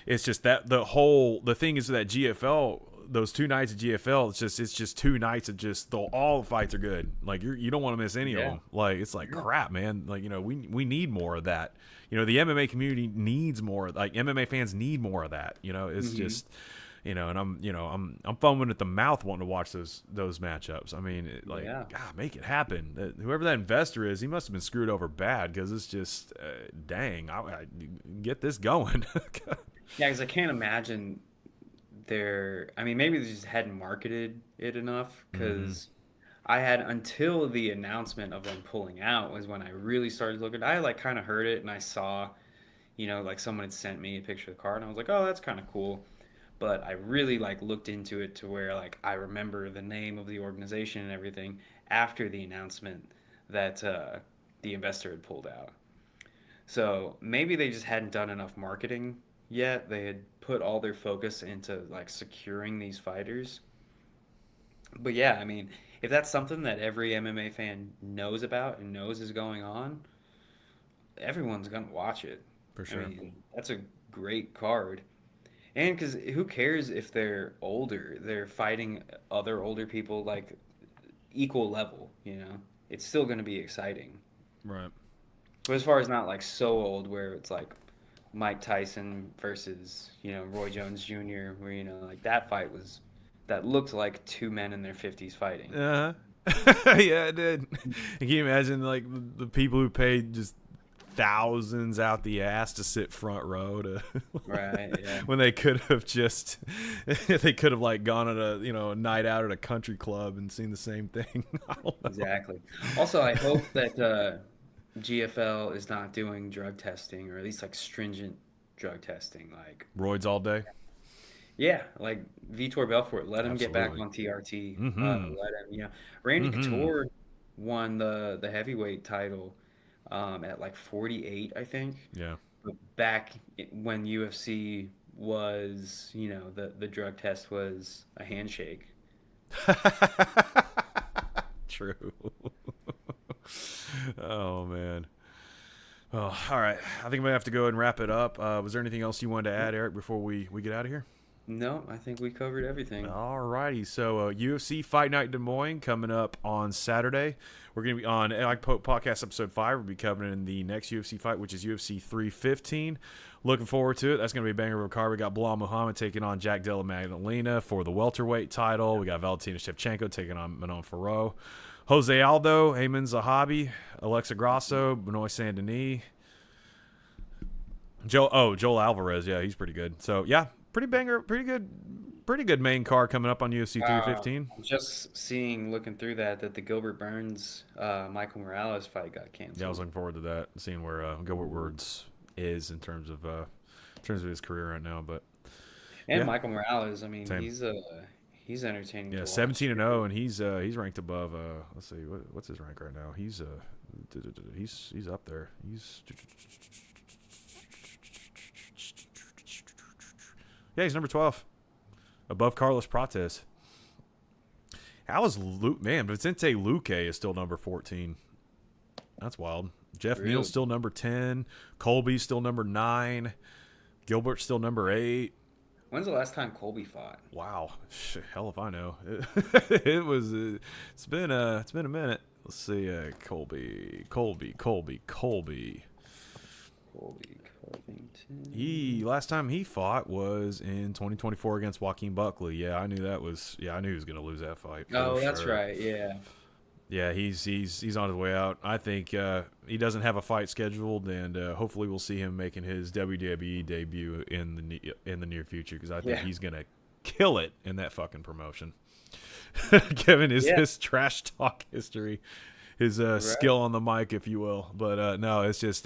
it's just that the thing is that GFL those 2 nights of GFL, it's just 2 nights of just all the fights are good. Like you don't want to miss any of Yeah. them. Like it's like Yeah. crap, man. Like we need more of that. The MMA community needs more. Like MMA fans need more of that. It's Hmm. just and I'm foaming at the mouth wanting to watch those matchups. I mean, Yeah. God, make it happen. Whoever that investor is, he must have been screwed over bad because it's just dang. I get this going. Yeah, because I can't imagine I mean, maybe they just hadn't marketed it enough Hmm. because I had until the announcement of them pulling out was when I really started looking. I like kind of heard it and I saw, like someone had sent me a picture of the card and I was like, oh, that's kind of cool. But I really like looked into it to where like I remember the name of the organization and everything after the announcement that the investor had pulled out. So maybe they just hadn't done enough marketing yet. They had put all their focus into like securing these fighters. But yeah, I mean, if that's something that every MMA fan knows about and knows is going on, everyone's gonna watch it. For I sure. mean, that's a great card. And because who cares if they're older? They're fighting other older people like equal level. It's still gonna be exciting. Right. But as far as not like so old where it's like Mike Tyson versus, Roy Jones Jr., where, like that fight that looked like two men in their 50s fighting. Uh huh. Yeah, it did. Can you imagine like the people who paid just thousands out the ass to sit front row to Right, yeah, when they could have just they could have like gone at a night out at a country club and seen the same thing. I don't know. exactly. Also, I hope that GFL is not doing drug testing or at least like stringent drug testing. Like, Roids all day. yeah, like Vitor Belfort, let him get back Absolutely. on TRT. Mm-hmm. Let him. Randy Mm-hmm. Couture won the heavyweight title at like 48, I think. Yeah. But back when UFC was, the drug test was a handshake. True. Oh man. Oh, all right. I think I'm gonna have to go and wrap it up. Was there anything else you wanted to add, Eric, before we get out of here? No, I think we covered everything. All righty. So UFC Fight Night Des Moines coming up on Saturday. We're going to be on iPoke Podcast Episode 5. We'll be covering the next UFC fight, which is UFC 315. Looking forward to it. That's going to be a banger of a card. We got Bilal Muhammad taking on Jack Della Magdalena for the welterweight title. We got Valentina Shevchenko taking on Manon Fiorot. Jose Aldo, Ayman Zahabi, Alexa Grasso, Benoit Saint-Denis. Joel Alvarez. Yeah, he's pretty good. So, yeah, pretty good main card coming up on UFC 315. I'm just looking through that the Gilbert Burns, Michael Morales fight got Yeah, I was canceled. looking forward to that, seeing where Gilbert Woods is in terms of his career right now. But And yeah, Michael Morales, I mean, same. he's entertaining Yeah, to 17 watch. and 0, and he's ranked above. Let's see, what's his rank right now? He's up there. He's number 12, above Carlos Prates. How is Luke? Man, Vicente Luque is still number 14. That's wild. Jeff Neal's Really? still number 10. Colby's still number 9. Gilbert's still number 8. When's the last time Colby fought? Wow, hell if I know. It was. It's been a minute. Let's see. Colby. Colby He Covington. last time he fought was in 2024 against Joaquin Buckley. Yeah, I knew that was. Yeah, I knew he was gonna lose that fight for Oh, that's sure. right. Yeah. Yeah, he's on his way out. I think he doesn't have a fight scheduled, and hopefully we'll see him making his WWE debut in the near future because I think Yeah. he's gonna kill it in that fucking promotion. Given Yeah. his trash talk history, his Right. skill on the mic, if you will. But no, it's just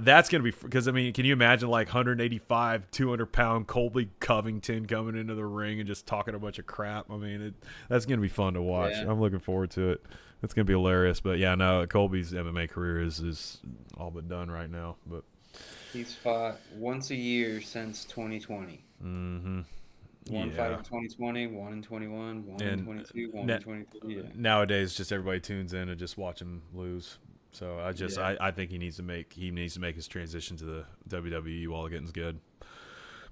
that's gonna be because I mean, can you imagine like 185, 200-pound Colby Covington coming into the ring and just talking a bunch of crap? I mean, that's gonna be fun to watch. Yeah. I'm looking forward to it. It's gonna be hilarious. But yeah, no, Colby's MMA career is all but done right now. But He's fought once a year since 2020. mm-hmm. One fight Yeah, in 2020, one in 21, one in and 22, one na- in 23. Yeah. nowadays, just everybody tunes in and just watch him lose. So Yeah. I think he needs to make his transition to the WWE while the getting's good.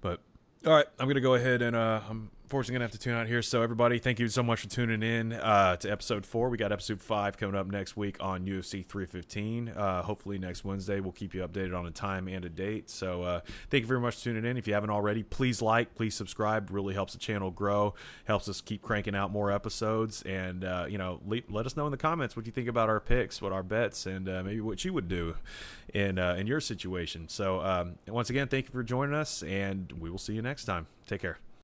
But all right, I'm gonna go ahead and I'm fortunately gonna have to tune out here. So everybody, thank you so much for tuning in to episode 4. We got episode 5 coming up next week on UFC 315. Hopefully next Wednesday we'll keep you updated on a time and a date. So thank you very much for tuning in. If you haven't already, please please subscribe. Really helps the channel grow, helps us keep cranking out more episodes, and let us know in the comments what you think about our picks, what our bets, and maybe what you would do in your situation. So once again, thank you for joining us, and we will see you next time. Take care.